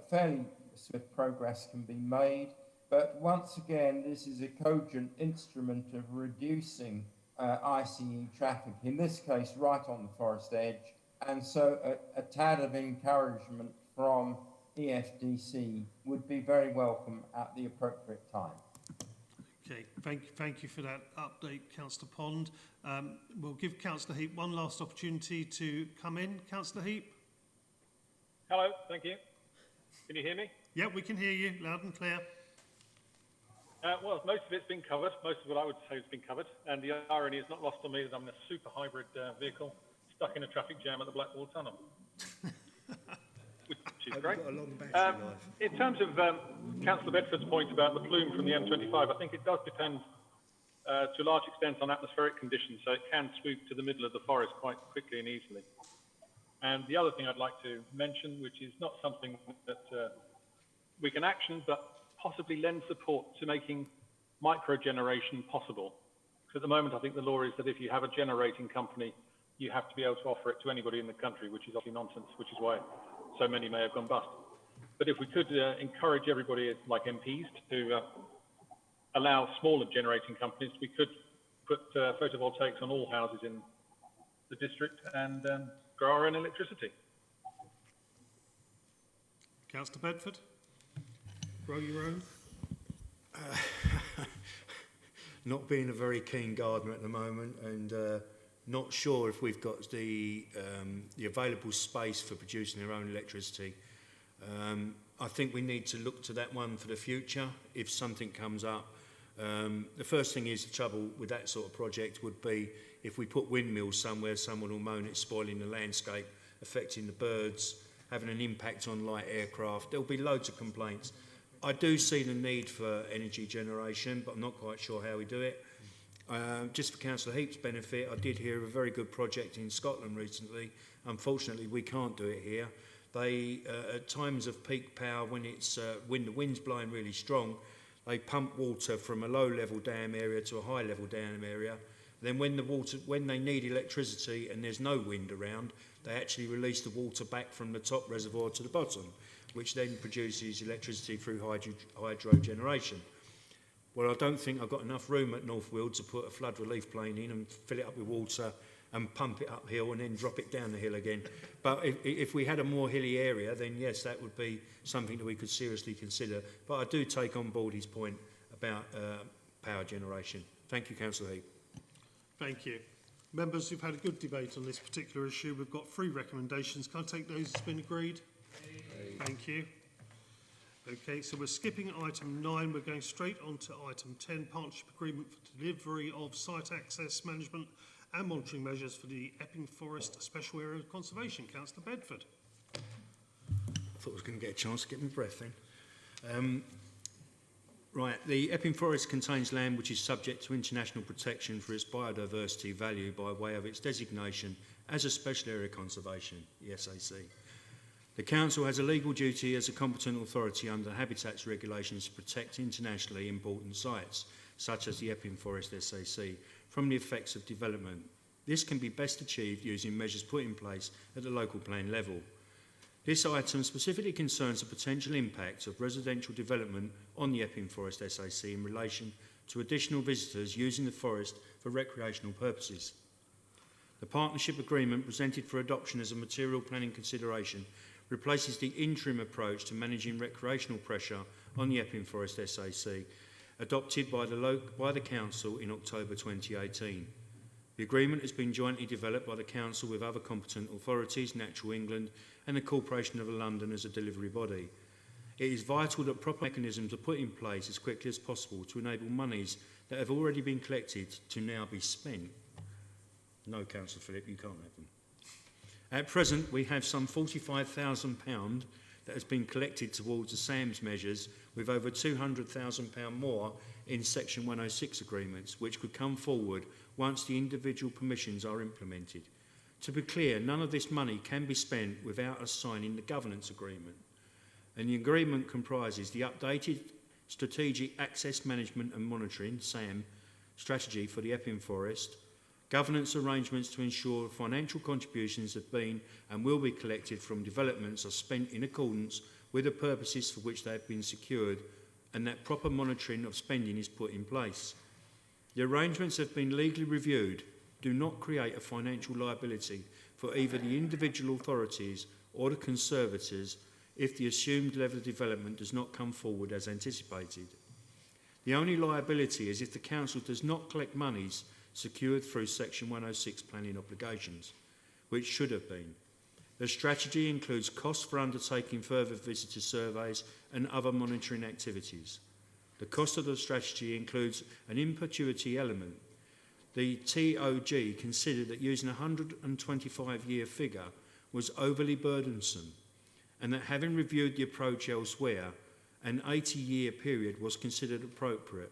[SPEAKER 11] fairly swift progress can be made, but once again, this is a cogent instrument of reducing ICE traffic, in this case right on the forest edge, and so a tad of encouragement from EFDC would be very welcome at the appropriate time.
[SPEAKER 1] Okay, thank you for that update, Councillor Pond. We'll give Councillor Heap one last opportunity to come in. Councillor Heap.
[SPEAKER 13] Hello, thank you. Can you hear me?
[SPEAKER 1] Yeah, we can hear you loud and clear.
[SPEAKER 13] Well, most of it's been covered. Most of what I would say has been covered. And the irony is not lost on me that I'm in a super hybrid vehicle stuck in a traffic jam at the Blackwall Tunnel. Which is great. In terms of Councillor Bedford's point about the plume from the M25, I think it does depend to a large extent on atmospheric conditions, so it can swoop to the middle of the forest quite quickly and easily. And the other thing I'd like to mention, which is not something that we can action, but possibly lend support to making micro-generation possible. Because at the moment, I think the law is that if you have a generating company, you have to be able to offer it to anybody in the country, which is obviously nonsense, which is why so many may have gone bust. But if we could encourage everybody, like MPs, to allow smaller generating companies, we could put photovoltaics on all houses in the district and grow our own electricity.
[SPEAKER 1] Councillor Bedford, grow your own?
[SPEAKER 4] Not being a very keen gardener at the moment, and not sure if we've got the available space for producing our own electricity. I think we need to look to that one for the future if something comes up. The first thing is, the trouble with that sort of project would be if we put windmills somewhere, someone will moan it's spoiling the landscape, affecting the birds, having an impact on light aircraft. There'll be loads of complaints. I do see the need for energy generation, but I'm not quite sure how we do it. Just for Councillor Heap's benefit, I did hear of a very good project in Scotland recently. Unfortunately, we can't do it here. They, at times of peak power, when the wind's blowing really strong, they pump water from a low-level dam area to a high-level dam area. Then when they need electricity and there's no wind around, they actually release the water back from the top reservoir to the bottom, which then produces electricity through hydro generation. Well, I don't think I've got enough room at North Weald to put a flood relief plane in and fill it up with water and pump it uphill and then drop it down the hill again. But if we had a more hilly area, then yes, that would be something that we could seriously consider. But I do take on board his point about power generation. Thank you, Councillor Heap. Thank you.
[SPEAKER 1] Members, we've had a good debate on this particular issue. We've got 3 recommendations. Can I take those as been agreed? Thank you. Okay, so we're skipping item 9. We're going straight on to item 10, partnership agreement for delivery of site access management and monitoring measures for the Epping Forest Special Area of Conservation. Councillor Bedford.
[SPEAKER 4] I thought I was going to get a chance to get my breath in. Right, the Epping Forest contains land which is subject to international protection for its biodiversity value by way of its designation as a Special Area of Conservation, the SAC. The Council has a legal duty as a competent authority under Habitats regulations to protect internationally important sites, such as the Epping Forest SAC, from the effects of development. This can be best achieved using measures put in place at the local plan level. This item specifically concerns the potential impact of residential development on the Epping Forest SAC in relation to additional visitors using the forest for recreational purposes. The partnership agreement presented for adoption as a material planning consideration replaces the interim approach to managing recreational pressure on the Epping Forest SAC, adopted by the Council in October 2018. The agreement has been jointly developed by the Council with other competent authorities, Natural England and the Corporation of London as a delivery body. It is vital that proper mechanisms are put in place as quickly as possible to enable monies that have already been collected to now be spent. No, Councillor Phillip, you can't have them. At present, we have some £45,000 that has been collected towards the SAMS measures, with over £200,000 more in Section 106 agreements, which could come forward once the individual permissions are implemented. To be clear, none of this money can be spent without us signing the governance agreement. And the agreement comprises the updated Strategic Access Management and Monitoring, SAM, strategy for the Epping Forest, governance arrangements to ensure financial contributions have been and will be collected from developments are spent in accordance with the purposes for which they have been secured, and that proper monitoring of spending is put in place. The arrangements have been legally reviewed, do not create a financial liability for either the individual authorities or the conservators if the assumed level of development does not come forward as anticipated. The only liability is if the Council does not collect monies secured through Section 106 planning obligations, which should have been. The strategy includes costs for undertaking further visitor surveys and other monitoring activities. The cost of the strategy includes an in perpetuity element. The TOG considered that using a 125-year figure was overly burdensome, and that having reviewed the approach elsewhere, an 80-year period was considered appropriate.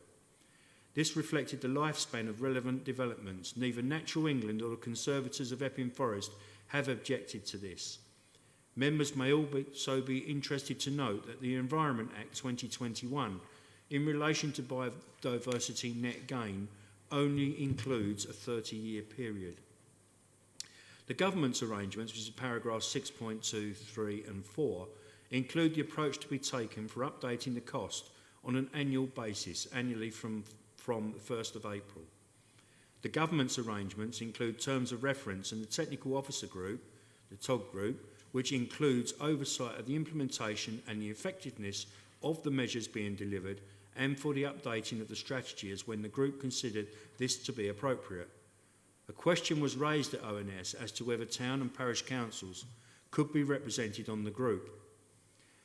[SPEAKER 4] This reflected the lifespan of relevant developments. Neither Natural England or the Conservators of Epping Forest have objected to this. Members may also be interested to note that the Environment Act 2021, in relation to biodiversity net gain, only includes a 30-year period. The government's arrangements, which is paragraphs 6.2, 3 and 4, include the approach to be taken for updating the cost on an annual basis, annually from the 1st of April. The government's arrangements include terms of reference and the Technical Officer Group, the TOG Group, which includes oversight of the implementation and the effectiveness of the measures being delivered, and for the updating of the strategy as when the group considered this to be appropriate. A question was raised at ONS as to whether town and parish councils could be represented on the group.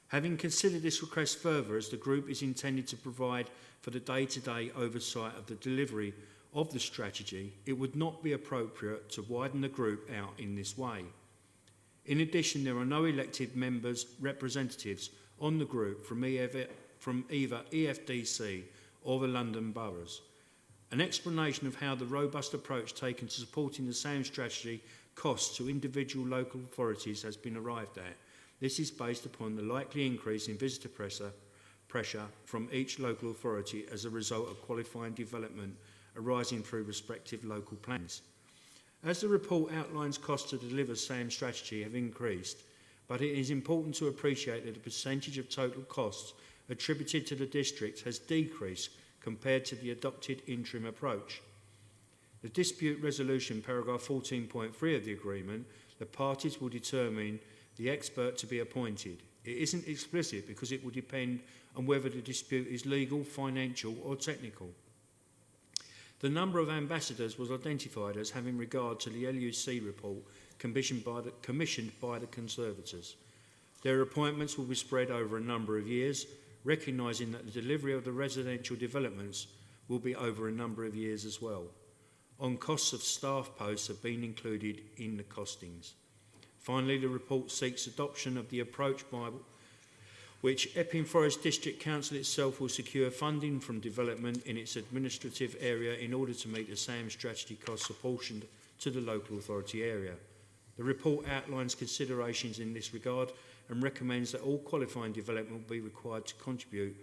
[SPEAKER 4] Having considered this request further, as the group is intended to provide for the day-to-day oversight of the delivery of the strategy, it would not be appropriate to widen the group out in this way. In addition, there are no elected members, representatives on the group from either EFDC or the London boroughs. An explanation of how the robust approach taken to supporting the SAM strategy costs to individual local authorities has been arrived at. This is based upon the likely increase in visitor pressure from each local authority as a result of qualifying development arising through respective local plans. As the report outlines, costs to deliver SAM strategy have increased, but it is important to appreciate that the percentage of total costs attributed to the district has decreased compared to the adopted interim approach. The dispute resolution, paragraph 14.3 of the agreement, the parties will determine the expert to be appointed. It isn't explicit because it will depend on whether the dispute is legal, financial or technical. The number of ambassadors was identified as having regard to the LUC report commissioned by the Conservators. Their appointments will be spread over a number of years, recognising that the delivery of the residential developments will be over a number of years as well. On costs of staff posts have been included in the costings. Finally, the report seeks adoption of the approach by which Epping Forest District Council itself will secure funding from development in its administrative area in order to meet the SAM strategy costs apportioned to the local authority area. The report outlines considerations in this regard and recommends that all qualifying development will be required to contribute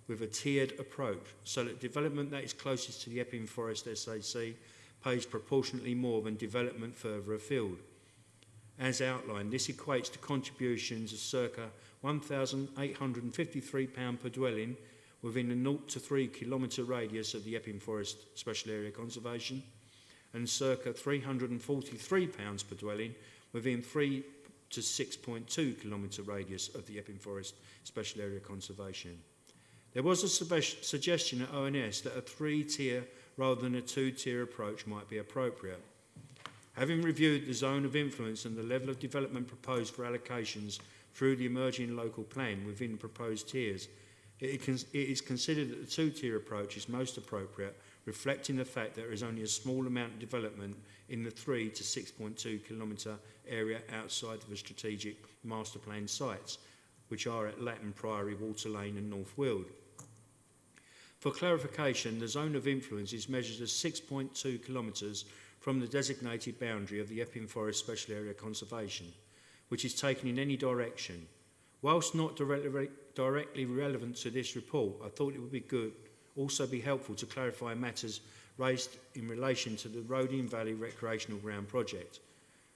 [SPEAKER 4] with a tiered approach so that development that is closest to the Epping Forest SAC pays proportionately more than development further afield. As outlined, this equates to contributions of circa £1,853 per dwelling within a 0 to 3 kilometre radius of the Epping Forest Special Area Conservation and circa £343 per dwelling within 3 to 6.2 kilometre radius of the Epping Forest Special Area Conservation. There was a suggestion at ONS that a 3-tier rather than a 2-tier approach might be appropriate. Having reviewed the zone of influence and the level of development proposed for allocations through the emerging local plan within proposed tiers, it is considered that the 2-tier approach is most appropriate, reflecting the fact that there is only a small amount of development in the 3 to 6.2 kilometre area outside of the strategic master plan sites, which are at Latin Priory, Water Lane and North Weald. For clarification, the zone of influence is measured as 6.2 kilometres from the designated boundary of the Epping Forest Special Area Conservation, which is taken in any direction. Whilst not directly relevant to this report, I thought it would also be helpful to clarify matters raised in relation to the Roding Valley Recreational Ground project.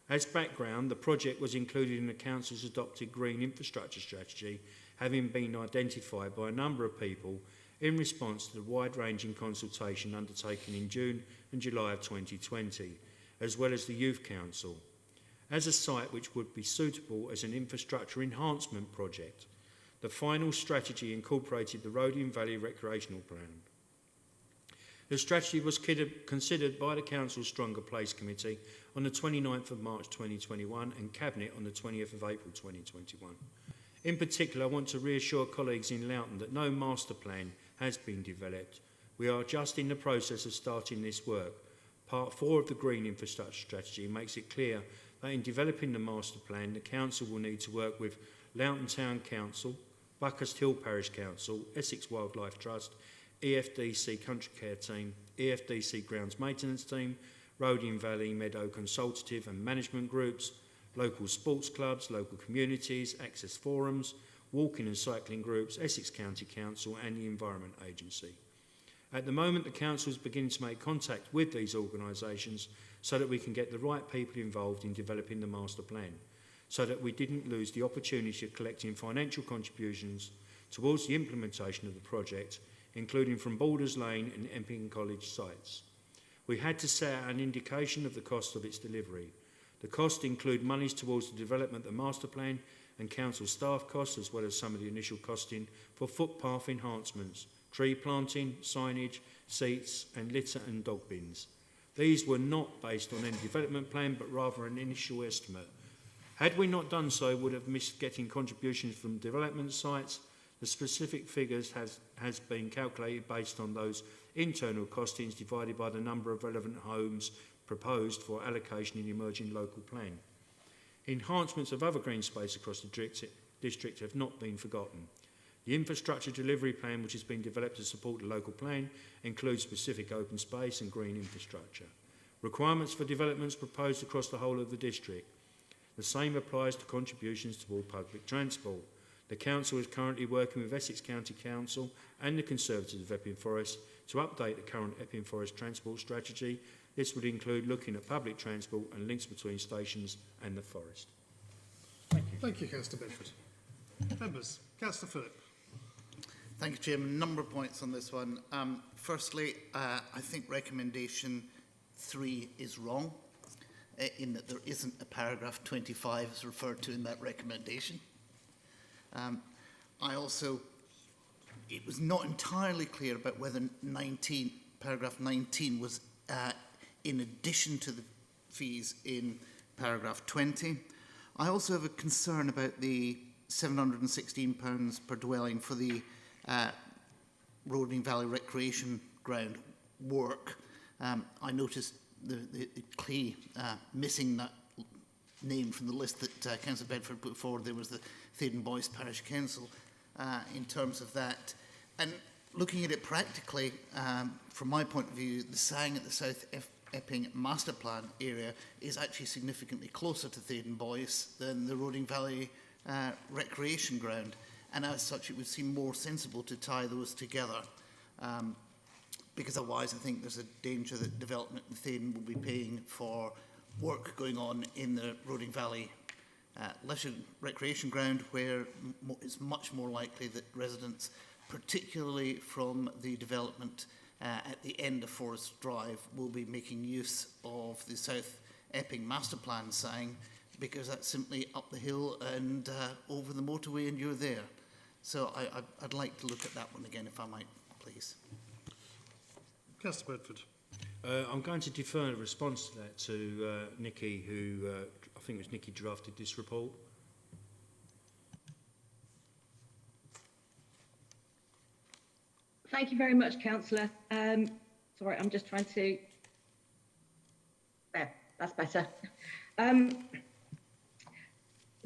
[SPEAKER 4] As background, the project was included in the Council's adopted Green Infrastructure Strategy, having been identified by a number of people in response to the wide-ranging consultation undertaken in June and July of 2020, as well as the Youth Council, as a site which would be suitable as an infrastructure enhancement project. The final strategy incorporated the Roding Valley Recreational Plan. The strategy was considered by the Council's Stronger Place Committee on the 29th of March 2021 and Cabinet on the 20th of April 2021. In particular, I want to reassure colleagues in Loughton that no master plan has been developed. We are just in the process of starting this work. Part 4 of the Green Infrastructure Strategy makes it clear that in developing the master plan, the Council will need to work with Loughton Town Council, Buckhurst Hill Parish Council, Essex Wildlife Trust, EFDC Country Care Team, EFDC Grounds Maintenance Team, Roding Valley Meadow Consultative and Management Groups, local sports clubs, local communities, access forums, walking and cycling groups, Essex County Council and the Environment Agency. At the moment, the Council is beginning to make contact with these organisations so that we can get the right people involved in developing the master plan, so that we didn't lose the opportunity of collecting financial contributions towards the implementation of the project, including from Borders Lane and Epping College sites. We had to set out an indication of the cost of its delivery. The costs include monies towards the development of the master plan and council staff costs, as well as some of the initial costing for footpath enhancements, tree planting, signage, seats and litter and dog bins. These were not based on any development plan, but rather an initial estimate. Had we not done so, we would have missed getting contributions from development sites. The specific figures has been calculated based on those internal costings divided by the number of relevant homes proposed for allocation in the emerging local plan. Enhancements of other green space across the district have not been forgotten. The infrastructure delivery plan, which has been developed to support the local plan, includes specific open space and green infrastructure. Requirements for developments proposed across the whole of the district. The same applies to contributions toward public transport. The Council is currently working with Essex County Council and the Conservatives of Epping Forest to update the current Epping Forest transport strategy. This would include looking at public transport and links between stations and the forest.
[SPEAKER 1] Thank you. Thank you, Councillor Bedford. Members, Councillor Phillip.
[SPEAKER 6] Thank you, Chairman. A number of points on this one. Firstly, I think recommendation 3 is wrong, in that there isn't a paragraph 25 as referred to in that recommendation. It was not entirely clear about whether paragraph 19 was in addition to the fees in paragraph 20. I also have a concern about the £716 per dwelling for the Roding Valley Recreation Ground work. I noticed the Clee missing that name from the list that Councillor Bedford put forward. There was the Thaden Boyce Parish Council in terms of that. And looking at it practically, from my point of view, the Sang at the South Epping Master Plan area is actually significantly closer to Thaden Boyce than the Roding Valley Recreation Ground. And as such, it would seem more sensible to tie those together. Because otherwise, I think there's a danger that development in Thaden will be paying for work going on in the Roding Valley leisure recreation ground, where it's much more likely that residents, particularly from the development at the end of Forest Drive, will be making use of the South Epping Master Plan sign, because that's simply up the hill and over the motorway and you're there. So I'd like to look at that one again, if I might, please.
[SPEAKER 1] Councillor Bedford.
[SPEAKER 4] I'm going to defer a response to that to Nikki, who I think it was Nikki drafted this report.
[SPEAKER 14] Thank you very much, Councillor. Sorry, I'm just trying to... There, that's better.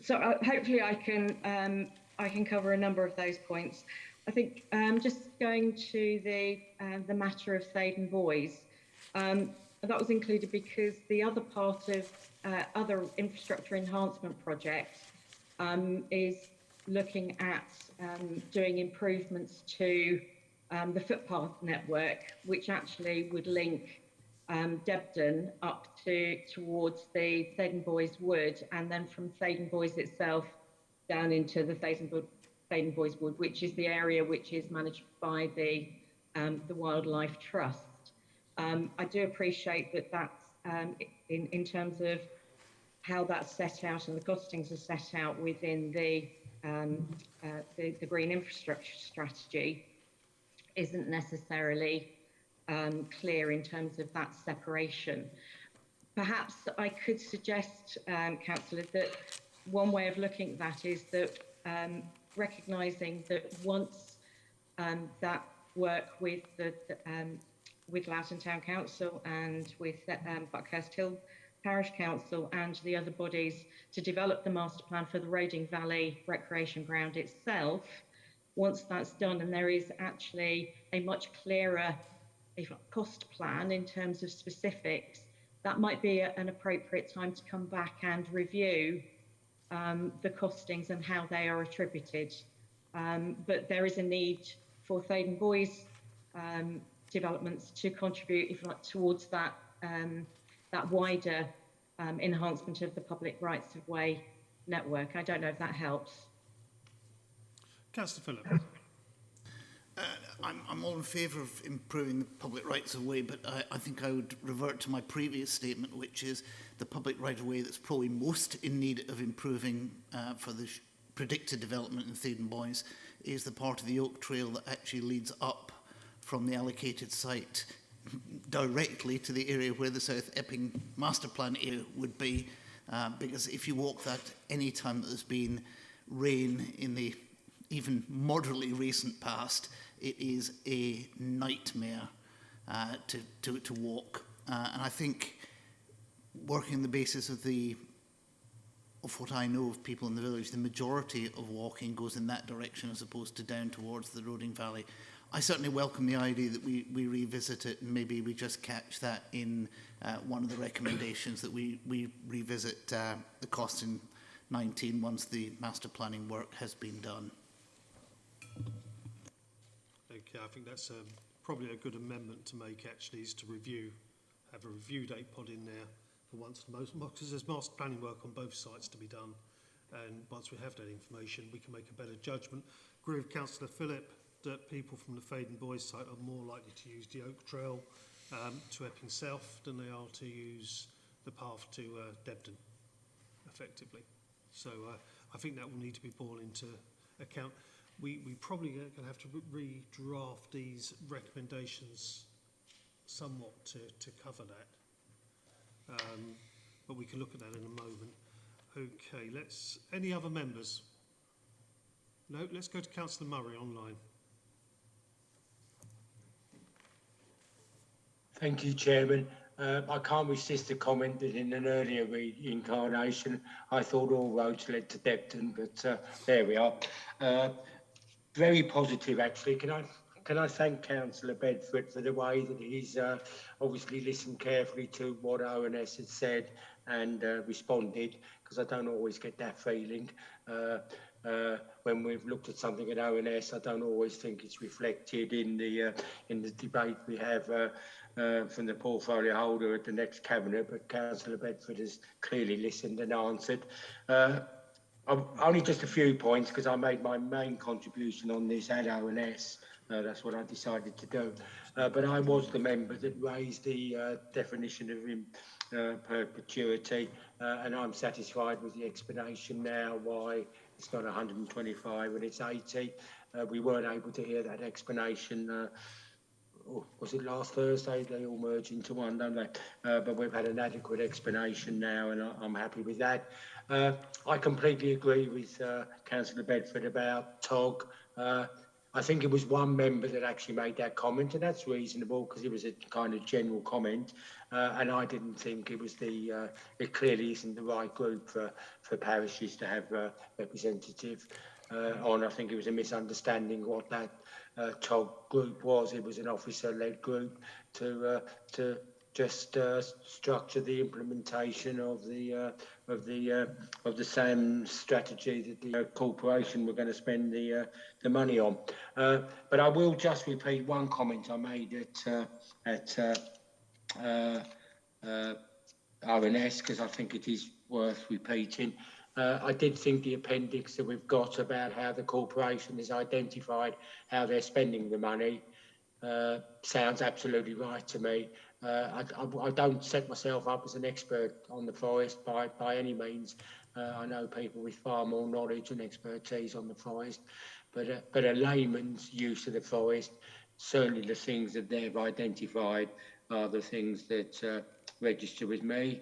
[SPEAKER 14] Hopefully I can cover a number of those points. I think just going to the matter of Thaden Boys, that was included because the other part of other infrastructure enhancement project is looking at doing improvements to the footpath network, which actually would link Debden up towards the Thaden Boys Wood, and then from Thaden Boys itself down into the Thaden Boys Wood, which is the area which is managed by the Wildlife Trust. I do appreciate that that's in terms of how that's set out and the costings are set out within the green infrastructure strategy isn't necessarily clear in terms of that separation. Perhaps I could suggest, Councillor, that one way of looking at that is that recognising that once that work with Loughton Town Council and with Buckhurst Hill Parish Council and the other bodies to develop the master plan for the Roding Valley Recreation Ground itself, once that's done and there is actually a much clearer cost plan in terms of specifics, that might be an appropriate time to come back and review the costings and how they are attributed. But there is a need for Thade and Boys developments to contribute, if you like, towards that that wider enhancement of the public rights of way network. I don't know if that helps.
[SPEAKER 1] Councillor Phillip.
[SPEAKER 6] I'm all in favour of improving the public rights of way, but I think I would revert to my previous statement, which is the public right of way that's probably most in need of improving for the predicted development in Thade and Boys is the part of the Oak Trail that actually leads up from the allocated site directly to the area where the South Epping master plan area would be, because if you walk that any time that there's been rain in the even moderately recent past, it is a nightmare to walk. And I think working on the basis of what I know of people in the village, the majority of walking goes in that direction as opposed to down towards the Roding Valley. I certainly welcome the idea that we revisit it, and maybe we just catch that in one of the recommendations, that we revisit the cost in 19 once the master planning work has been done.
[SPEAKER 1] Okay, I think that's probably a good amendment to make, actually, is to have a review date put in there for once, because there's master planning work on both sites to be done, and once we have that information we can make a better judgment. Agree with Councillor Phillip that people from the Thade and Boys site are more likely to use the Oak Trail to Epping South than they are to use the path to Debden, effectively. So I think that will need to be borne into account. We probably going to have to redraft these recommendations somewhat to cover that. But we can look at that in a moment. Okay, any other members? No, let's go to Councillor Murray online.
[SPEAKER 3] Thank you, Chairman. I can't resist a comment that in an earlier reincarnation I thought all roads led to Debden, but there we are. Very positive, actually. Can I thank Councillor Bedford for the way that he's obviously listened carefully to what ONS had said and responded, because I don't always get that feeling. When we've looked at something at ONS, I don't always think it's reflected in the debate we have from the portfolio holder at the next cabinet, but Councillor Bedford has clearly listened and answered. Only just a few points, because I made my main contribution on this at ONS. That's what I decided to do. But I was the member that raised the definition of perpetuity, and I'm satisfied with the explanation now why it's not 125 and it's 80. We weren't able to hear that explanation. Was it last Thursday? They all merge into one, don't they? But we've had an adequate explanation now, and I'm happy with that. I completely agree with Councillor Bedford about TOG. I think it was one member that actually made that comment, and that's reasonable because it was a kind of general comment, and I didn't think it was it clearly isn't the right group for parishes to have representative on. I think it was a misunderstanding what that TOG group was. It was an officer-led group to just structure the implementation of the SAM strategy that the corporation were going to spend the money on. But I will just repeat one comment I made at RNS, because I think it is worth repeating. I did think the appendix that we've got about how the corporation has identified how they're spending the money sounds absolutely right to me. I don't set myself up as an expert on the forest by any means. I know people with far more knowledge and expertise on the forest, but a layman's use of the forest, certainly the things that they've identified are the things that register with me.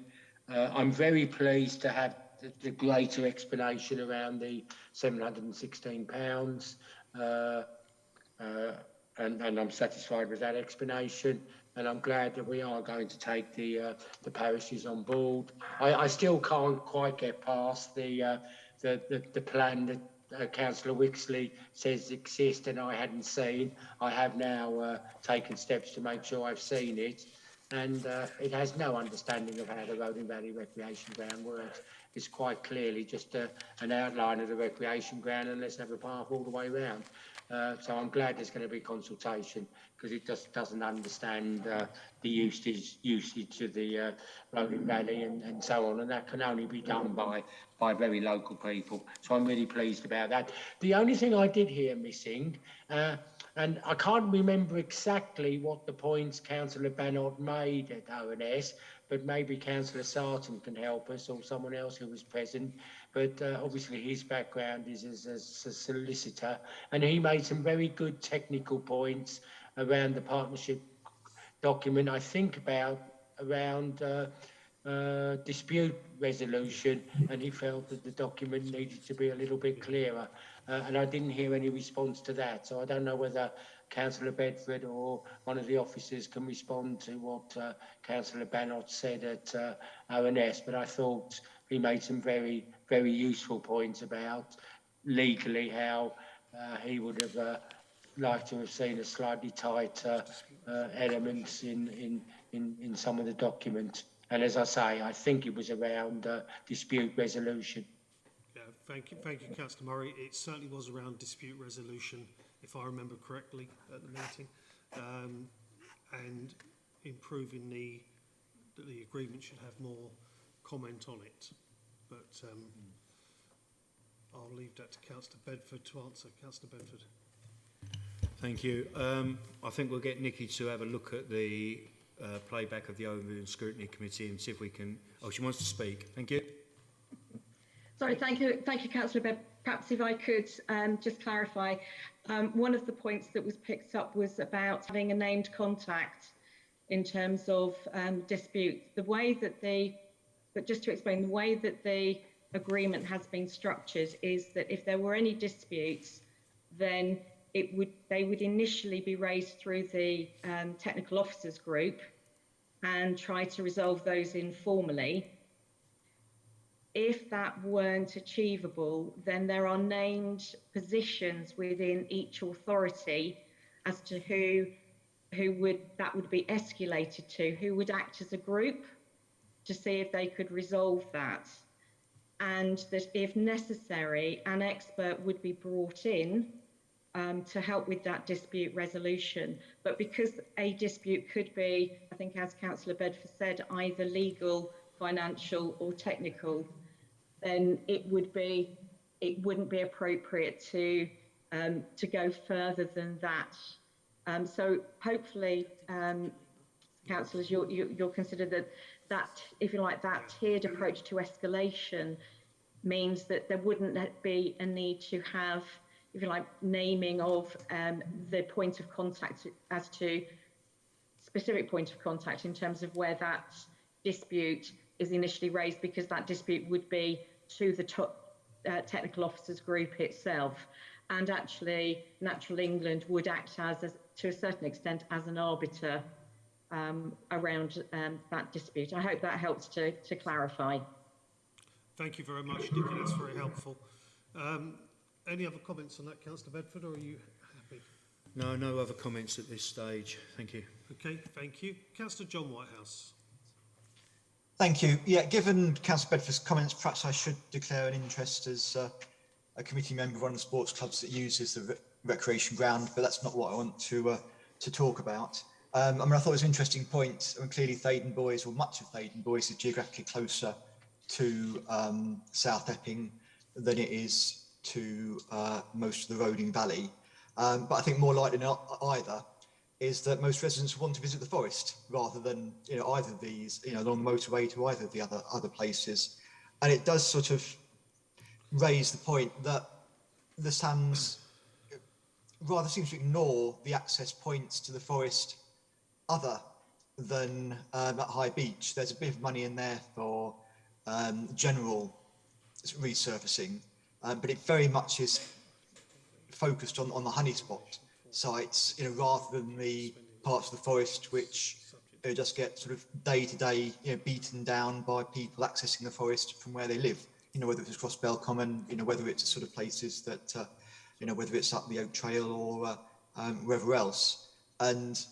[SPEAKER 3] I'm very pleased to have the greater explanation around the £716, and I'm satisfied with that explanation, and I'm glad that we are going to take the parishes on board. I still can't quite get past the plan that Councillor Wixley says exist and I hadn't seen. I have now taken steps to make sure I've seen it, and it has no understanding of how the Roding Valley Recreation Ground works. It's quite clearly just an outline of the recreation ground, and let's have a path all the way round. So I'm glad there's going to be consultation, because it just doesn't understand the usage of the Roding Valley and so on, and that can only be done by very local people. So I'm really pleased about that. The only thing I did hear missing, and I can't remember exactly what the points Councillor Bannott made at ONS, but maybe Councillor Sarton can help us, or someone else who was present. But obviously his background is as a solicitor, and he made some very good technical points around the partnership document. I think around dispute resolution, and he felt that the document needed to be a little bit clearer. And I didn't hear any response to that, so I don't know whether Councillor Bedford or one of the officers can respond to what Councillor Bannott said at ONS, but I thought he made some very, very useful points about legally how he would have liked to have seen a slightly tighter elements in some of the documents. And as I say, I think it was around dispute resolution.
[SPEAKER 1] Yeah, thank you, Councillor Murray. It certainly was around dispute resolution, if I remember correctly, at the meeting, and improving the agreement should have more comment on it. But I'll leave that to Councillor Bedford to answer. Councillor Bedford.
[SPEAKER 4] Thank you. I think we'll get Nikki to have a look at the playback of the Overview and Scrutiny Committee and see if we can... Oh, she wants to speak. Thank you.
[SPEAKER 14] Sorry, thank you, Councillor Bebb. Perhaps if I could just clarify, one of the points that was picked up was about having a named contact in terms of dispute. The way that but just to explain, the way that the agreement has been structured is that if there were any disputes, then they would initially be raised through the technical officers group and try to resolve those informally. If that weren't achievable, then there are named positions within each authority as to who that would be escalated to, who would act as a group to see if they could resolve that. And that if necessary, an expert would be brought in to help with that dispute resolution. But because a dispute could be, I think as Councillor Bedford said, either legal, financial or technical, then it wouldn't be appropriate to go further than that. So hopefully, councillors, you'll consider that, if you like, that tiered approach to escalation means that there wouldn't be a need to have, if you like, naming of the point of contact as to specific point of contact in terms of where that dispute is initially raised, because that dispute would be to the top technical officers group itself. And actually, Natural England would act as to a certain extent, as an arbiter around that dispute. I hope that helps to clarify.
[SPEAKER 1] Thank you very much, Nikki. That's very helpful. Any other comments on that, Councillor Bedford, or are you happy?
[SPEAKER 4] No other comments at this stage. Thank you.
[SPEAKER 1] Okay, thank you. Councillor John Whitehouse.
[SPEAKER 12] Thank you. Yeah, given Councillor Bedford's comments, perhaps I should declare an interest as a committee member of one of the sports clubs that uses the recreation ground, but that's not what I want to talk about. I mean, I thought it was an interesting point. I mean, clearly Thaden Boys, or much of Thaden Boys, is geographically closer to South Epping than it is to most of the Roding Valley. But I think more likely than either is that most residents want to visit the forest rather than, you know, either of these, you know, along the motorway to either of the other places. And it does sort of raise the point that the SAMs rather seems to ignore the access points to the forest other than at High Beach. There's a bit of money in there for general resurfacing, but it very much is focused on the honey spot sites, you know, rather than the parts of the forest which just get sort of day to day, you know, beaten down by people accessing the forest from where they live. whether it's across Bell Common, whether it's sort of places that, whether it's up the Oak Trail or wherever else. And,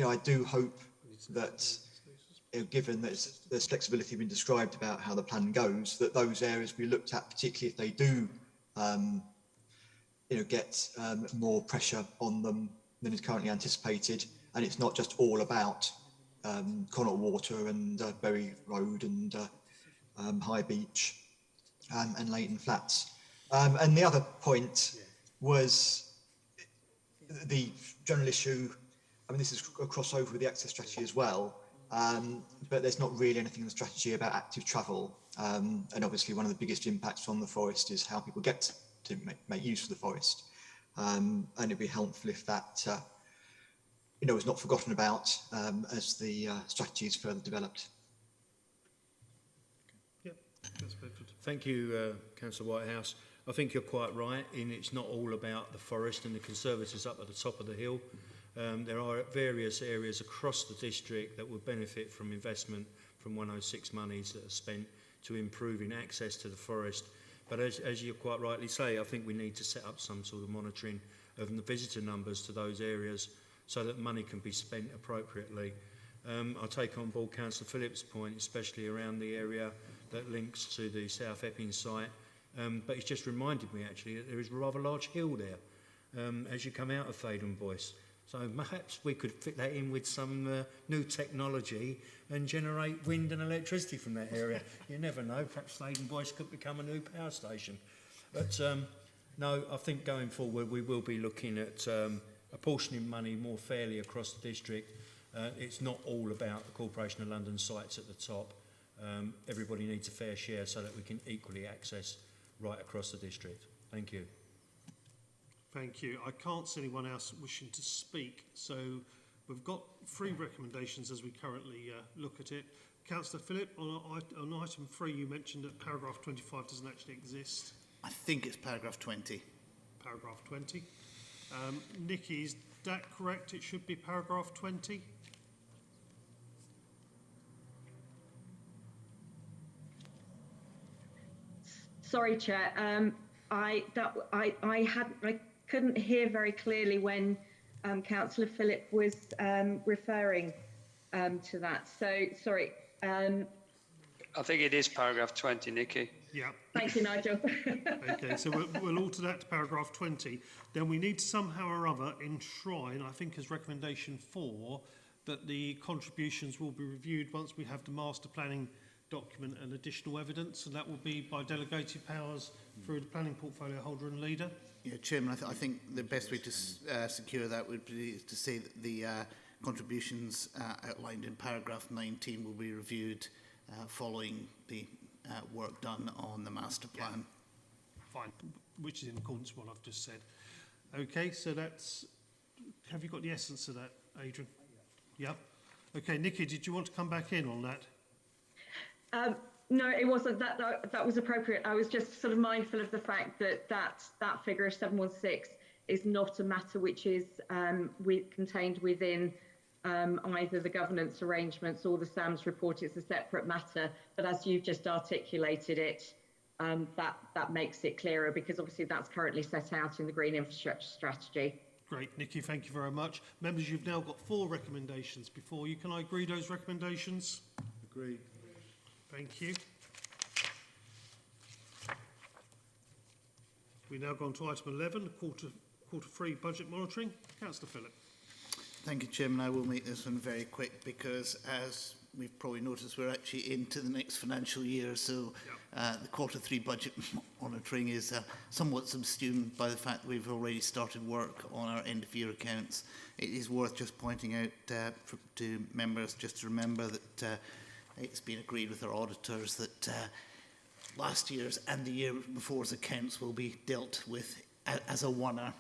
[SPEAKER 12] I do hope that, given that there's flexibility been described about how the plan goes, that those areas we looked at, particularly if they do, get more pressure on them than is currently anticipated, and it's not just all about Connaught Water and Bury Road and High Beach and Leighton Flats. And the other point was the general issue. I mean, this is a crossover with the access strategy as well, but there's not really anything in the strategy about active travel. And obviously one of the biggest impacts on the forest is how people get to make use of the forest. And it'd be helpful if that, is not forgotten about as the strategy is further developed.
[SPEAKER 1] Yep, that's Bedford.
[SPEAKER 4] Thank you, Councillor Whitehouse. I think you're quite right in it's not all about the forest and the conservatives up at the top of the hill. There are various areas across the district that would benefit from investment from 106 monies that are spent to improving access to the forest. But as you quite rightly say, I think we need to set up some sort of monitoring of the visitor numbers to those areas so that money can be spent appropriately. I take on board Councillor Phillips' point, especially around the area that links to the South Epping site. But it's just reminded me actually that there is a rather large hill there as you come out of Faden Boyce. So perhaps we could fit that in with some new technology and generate wind and electricity from that area. You never know, perhaps Faden Boyce could become a new power station. But no, I think going forward we will be looking at apportioning money more fairly across the district. It's not all about the Corporation of London sites at the top. Everybody needs a fair share so that we can equally access right across the district. Thank you.
[SPEAKER 1] Thank you. I can't see anyone else wishing to speak, so we've got 3 recommendations as we currently look at it. Councillor Phillip, on item 3 you mentioned that paragraph 25 doesn't actually exist.
[SPEAKER 6] I think it's paragraph 20.
[SPEAKER 1] Paragraph 20. Nikki, is that correct? It should be paragraph 20?
[SPEAKER 14] Sorry, Chair. I couldn't hear very clearly when Councillor Phillip was referring to that. So sorry.
[SPEAKER 15] I think it is paragraph 20, Nikki.
[SPEAKER 1] Yeah.
[SPEAKER 14] Thank you, Nigel.
[SPEAKER 1] Okay, so we'll alter that to paragraph 20. Then we need to somehow or other enshrine, I think as recommendation 4, that the contributions will be reviewed once we have the master planning document and additional evidence, and that will be by delegated powers through the planning portfolio holder and leader.
[SPEAKER 6] Yeah, Chairman, I think the best way to secure that would be to say that the contributions outlined in paragraph 19 will be reviewed following the work done on the master plan.
[SPEAKER 1] Yeah. Fine, which is in accordance with what I've just said. Okay, so that's... Have you got the essence of that, Adrian? Yeah. Okay, Nikki, did you want to come back in on that?
[SPEAKER 14] No, it wasn't. That was appropriate. I was just sort of mindful of the fact that figure of 716 is not a matter which is contained within either the governance arrangements or the SAMS report. It's a separate matter. But as you've just articulated it, that makes it clearer, because obviously that's currently set out in the Green Infrastructure Strategy.
[SPEAKER 1] Great, Nikki, thank you very much. Members, you've now got 4 recommendations before you. Can I agree those recommendations?
[SPEAKER 4] Agreed.
[SPEAKER 1] Thank you. We now go on to item 11, quarter 3 budget monitoring. Councillor Phillip.
[SPEAKER 6] Thank you, Chairman. I will make this one very quick because, as we've probably noticed, we're actually into the next financial year, so the quarter 3 budget monitoring is somewhat subsumed by the fact that we've already started work on our end-of-year accounts. It is worth just pointing out to members just to remember that it's been agreed with our auditors that last year's and the year before's accounts will be dealt with as a one-er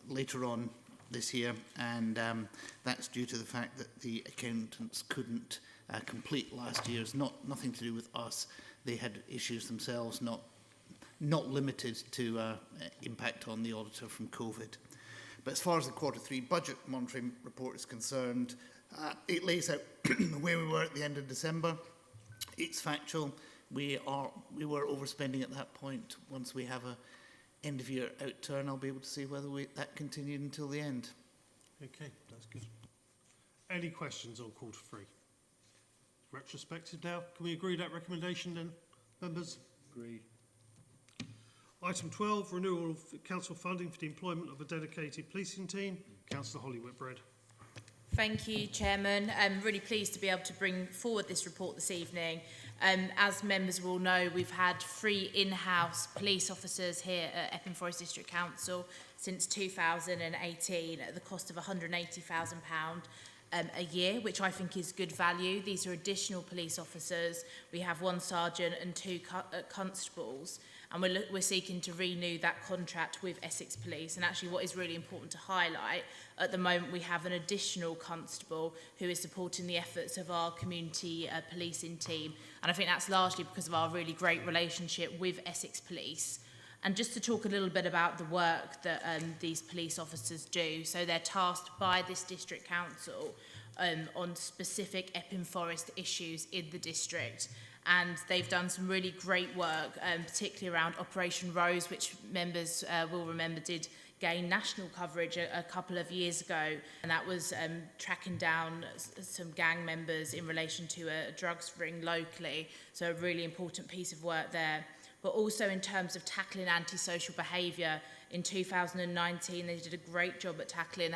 [SPEAKER 6] later on this year, and that's due to the fact that the accountants couldn't complete last year's. Nothing to do with us. They had issues themselves, not limited to impact on the auditor from COVID. But as far as the quarter 3 budget monitoring report is concerned, it lays out where we were at the end of December. It's factual. we were overspending at that point. Once we have a end of year outturn, I'll be able to see whether that continued until the end.
[SPEAKER 1] Okay, that's good. Any questions on quarter 3? Retrospective now. Can we agree that recommendation then, members?
[SPEAKER 4] Agreed.
[SPEAKER 1] Item 12, renewal of council funding for the employment of a dedicated policing team. Councillor Holly Whitbread.
[SPEAKER 7] Thank you, Chairman. I'm really pleased to be able to bring forward this report this evening. As members will know, we've had 3 in-house police officers here at Epping Forest District Council since 2018 at the cost of £180,000 a year, which I think is good value. These are additional police officers. We have 1 sergeant and 2 constables, and we're seeking to renew that contract with Essex Police. And actually what is really important to highlight, at the moment we have an additional constable who is supporting the efforts of our community policing team, and I think that's largely because of our really great relationship with Essex Police. And just to talk a little bit about the work that these police officers do. So they're tasked by this district council on specific Epping Forest issues in the district. And they've done some really great work, particularly around Operation Rose, which members will remember did gain national coverage a couple of years ago. And that was tracking down some gang members in relation to a drugs ring locally. So a really important piece of work there. But also in terms of tackling antisocial behaviour. In 2019, they did a great job at tackling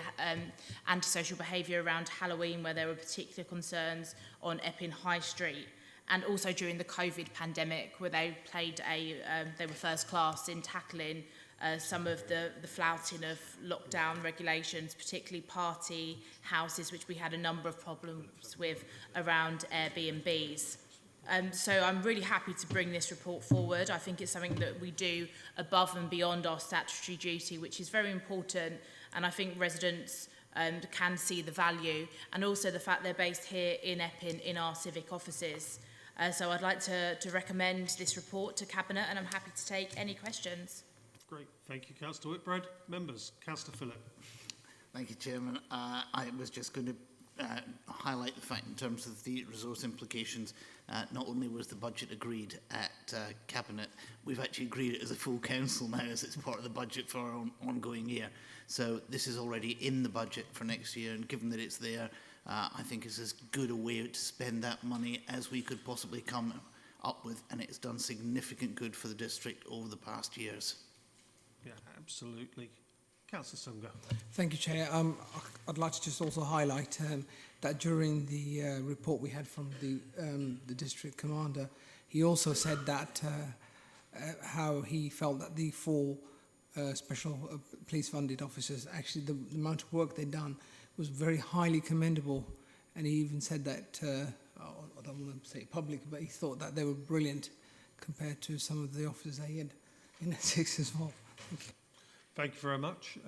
[SPEAKER 7] antisocial behaviour around Halloween, where there were particular concerns on Epping High Street. And also during the COVID pandemic, where they were first class in tackling some of the flouting of lockdown regulations, particularly party houses, which we had a number of problems with around Airbnbs. So I'm really happy to bring this report forward. I think it's something that we do above and beyond our statutory duty, which is very important. And I think residents can see the value, and also the fact they're based here in Epping in our civic offices. So I'd like to recommend this report to Cabinet, and I'm happy to take any questions.
[SPEAKER 1] Great. Thank you, Councillor Whitbread. Members, Councillor Phillip.
[SPEAKER 6] Thank you, Chairman. I was just going to highlight the fact in terms of the resource implications. Not only was the budget agreed at Cabinet, we've actually agreed it as a full council now, as it's part of the budget for our ongoing year. So this is already in the budget for next year, and given that it's there, I think it's as good a way to spend that money as we could possibly come up with, and it's done significant good for the district over the past years.
[SPEAKER 1] Yeah, absolutely. Councillor Sunga.
[SPEAKER 9] Thank you, Chair. I'd like to just also highlight that during the report we had from the district commander, he also said that how he felt that the 4 special police funded officers, actually the amount of work they'd done was very highly commendable, and he even said that, I don't want to say it publicly, but he thought that they were brilliant compared to some of the officers they had in Essex as well. Thank you.
[SPEAKER 1] Thank you very much.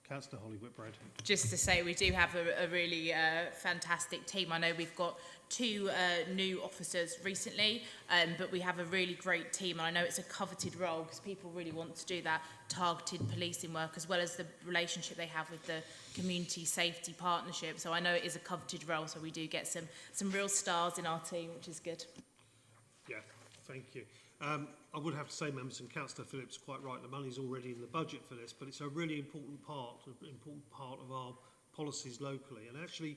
[SPEAKER 1] Councillor Holly Whitbread.
[SPEAKER 7] Just to say, we do have a really fantastic team. I know we've got 2 new officers recently, but we have a really great team. And I know it's a coveted role because people really want to do that targeted policing work, as well as the relationship they have with the community safety partnership. So I know it is a coveted role, so we do get some real stars in our team, which is good. Yeah,
[SPEAKER 1] thank you. I would have to say, members, and Councillor Phillips quite right, the money's already in the budget for this, but it's a really important part of our policies locally. And actually,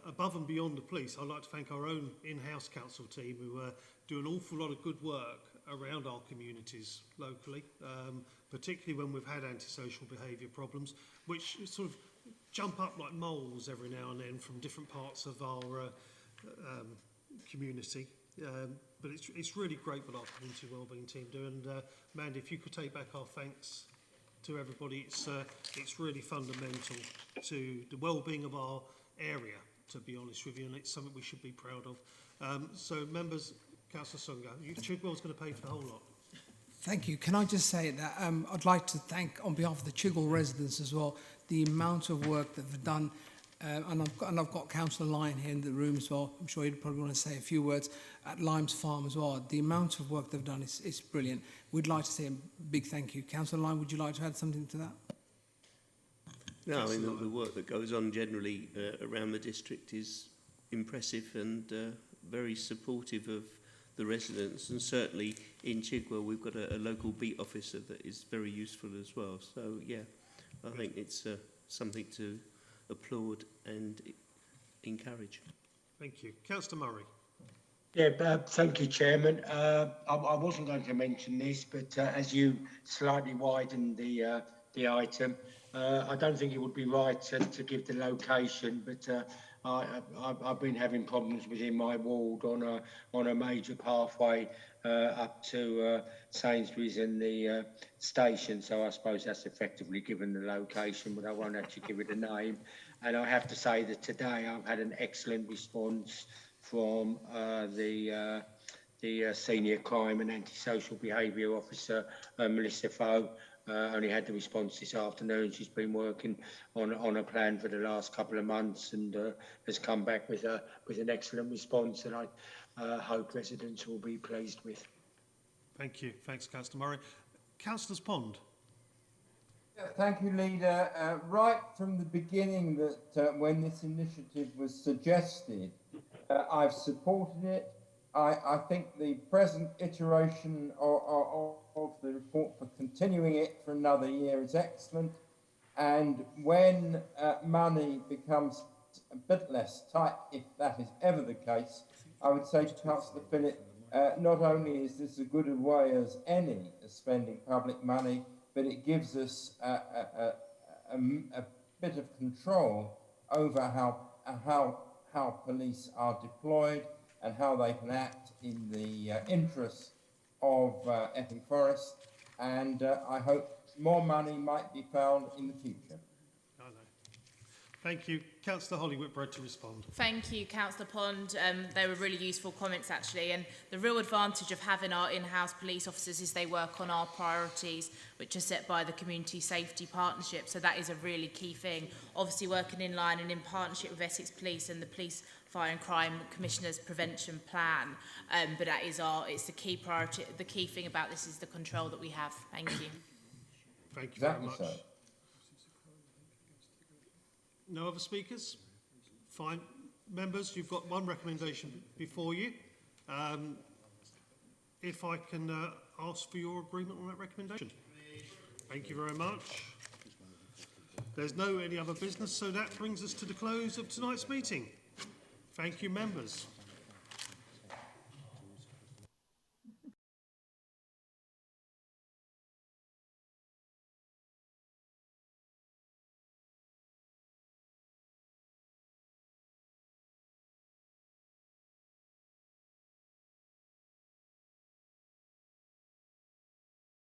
[SPEAKER 1] above and beyond the police, I'd like to thank our own in-house council team who do an awful lot of good work around our communities locally, particularly when we've had antisocial behaviour problems, which sort of jump up like moles every now and then from different parts of our community. But it's really great what our community wellbeing team do. And Mandy, if you could take back our thanks to everybody, it's really fundamental to the wellbeing of our area, to be honest with you, and it's something we should be proud of. So members, Councillor Sunga, Chigwell's going to pay for the whole lot.
[SPEAKER 9] Thank you. Can I just say that I'd like to thank, on behalf of the Chigwell residents as well, the amount of work that they've done. And I've got Councillor Lyon here in the room as well. I'm sure he'd probably want to say a few words at Limes Farm as well. The amount of work they've done is brilliant. We'd like to say a big thank you. Councillor Lyon, would you like to add something to that?
[SPEAKER 10] No, I mean, the work that goes on generally around the district is impressive and very supportive of the residents, and certainly in Chigwell we've got a local beat officer that is very useful as well. So yeah, I think it's something to applaud and encourage.
[SPEAKER 1] Thank you. Councillor Murray.
[SPEAKER 3] Yeah, thank you, Chairman. I wasn't going to mention this, but as you slightly widened the item, I don't think it would be right to give the location, but I've been having problems within my ward on a major pathway up to Sainsbury's and the station, so I suppose that's effectively given the location, but I won't actually give it a name. And I have to say that today I've had an excellent response from the Senior Crime and Antisocial Behaviour Officer, Melissa Foe. Only had the response this afternoon. She's been working on a plan for the last couple of months and has come back with an excellent response that I hope residents will be pleased with.
[SPEAKER 1] Thank you. Thanks, Councillor Murray. Councillors Pond.
[SPEAKER 11] Yeah, thank you, Leader. Right from the beginning that when this initiative was suggested, I've supported it. I think the present iteration of the report for continuing it for another year is excellent. And when money becomes a bit less tight, if that is ever the case, I would say to Councillor Phillip, not only is this a good a way as any as spending public money, but it gives us a bit of control over how police are deployed and how they can act in the interests of Epping Forest. And I hope more money might be found in the future.
[SPEAKER 1] Thank you. Councillor Holly Whitbread to respond.
[SPEAKER 7] Thank you, Councillor Pond. They were really useful comments, actually. And the real advantage of having our in-house police officers is they work on our priorities, which are set by the Community Safety Partnership. So that is a really key thing. Obviously, working in line and in partnership with Essex Police and the Police, Fire and Crime Commissioner's Prevention Plan. But that is it's the key priority. The key thing about this is the control that we have. Thank you.
[SPEAKER 1] Thank you very much. So. No other speakers? Fine. Members, you've got one recommendation before you. If I can ask for your agreement on that recommendation. Thank you very much. There's no any other business, so that brings us to the close of tonight's meeting. Thank you, members.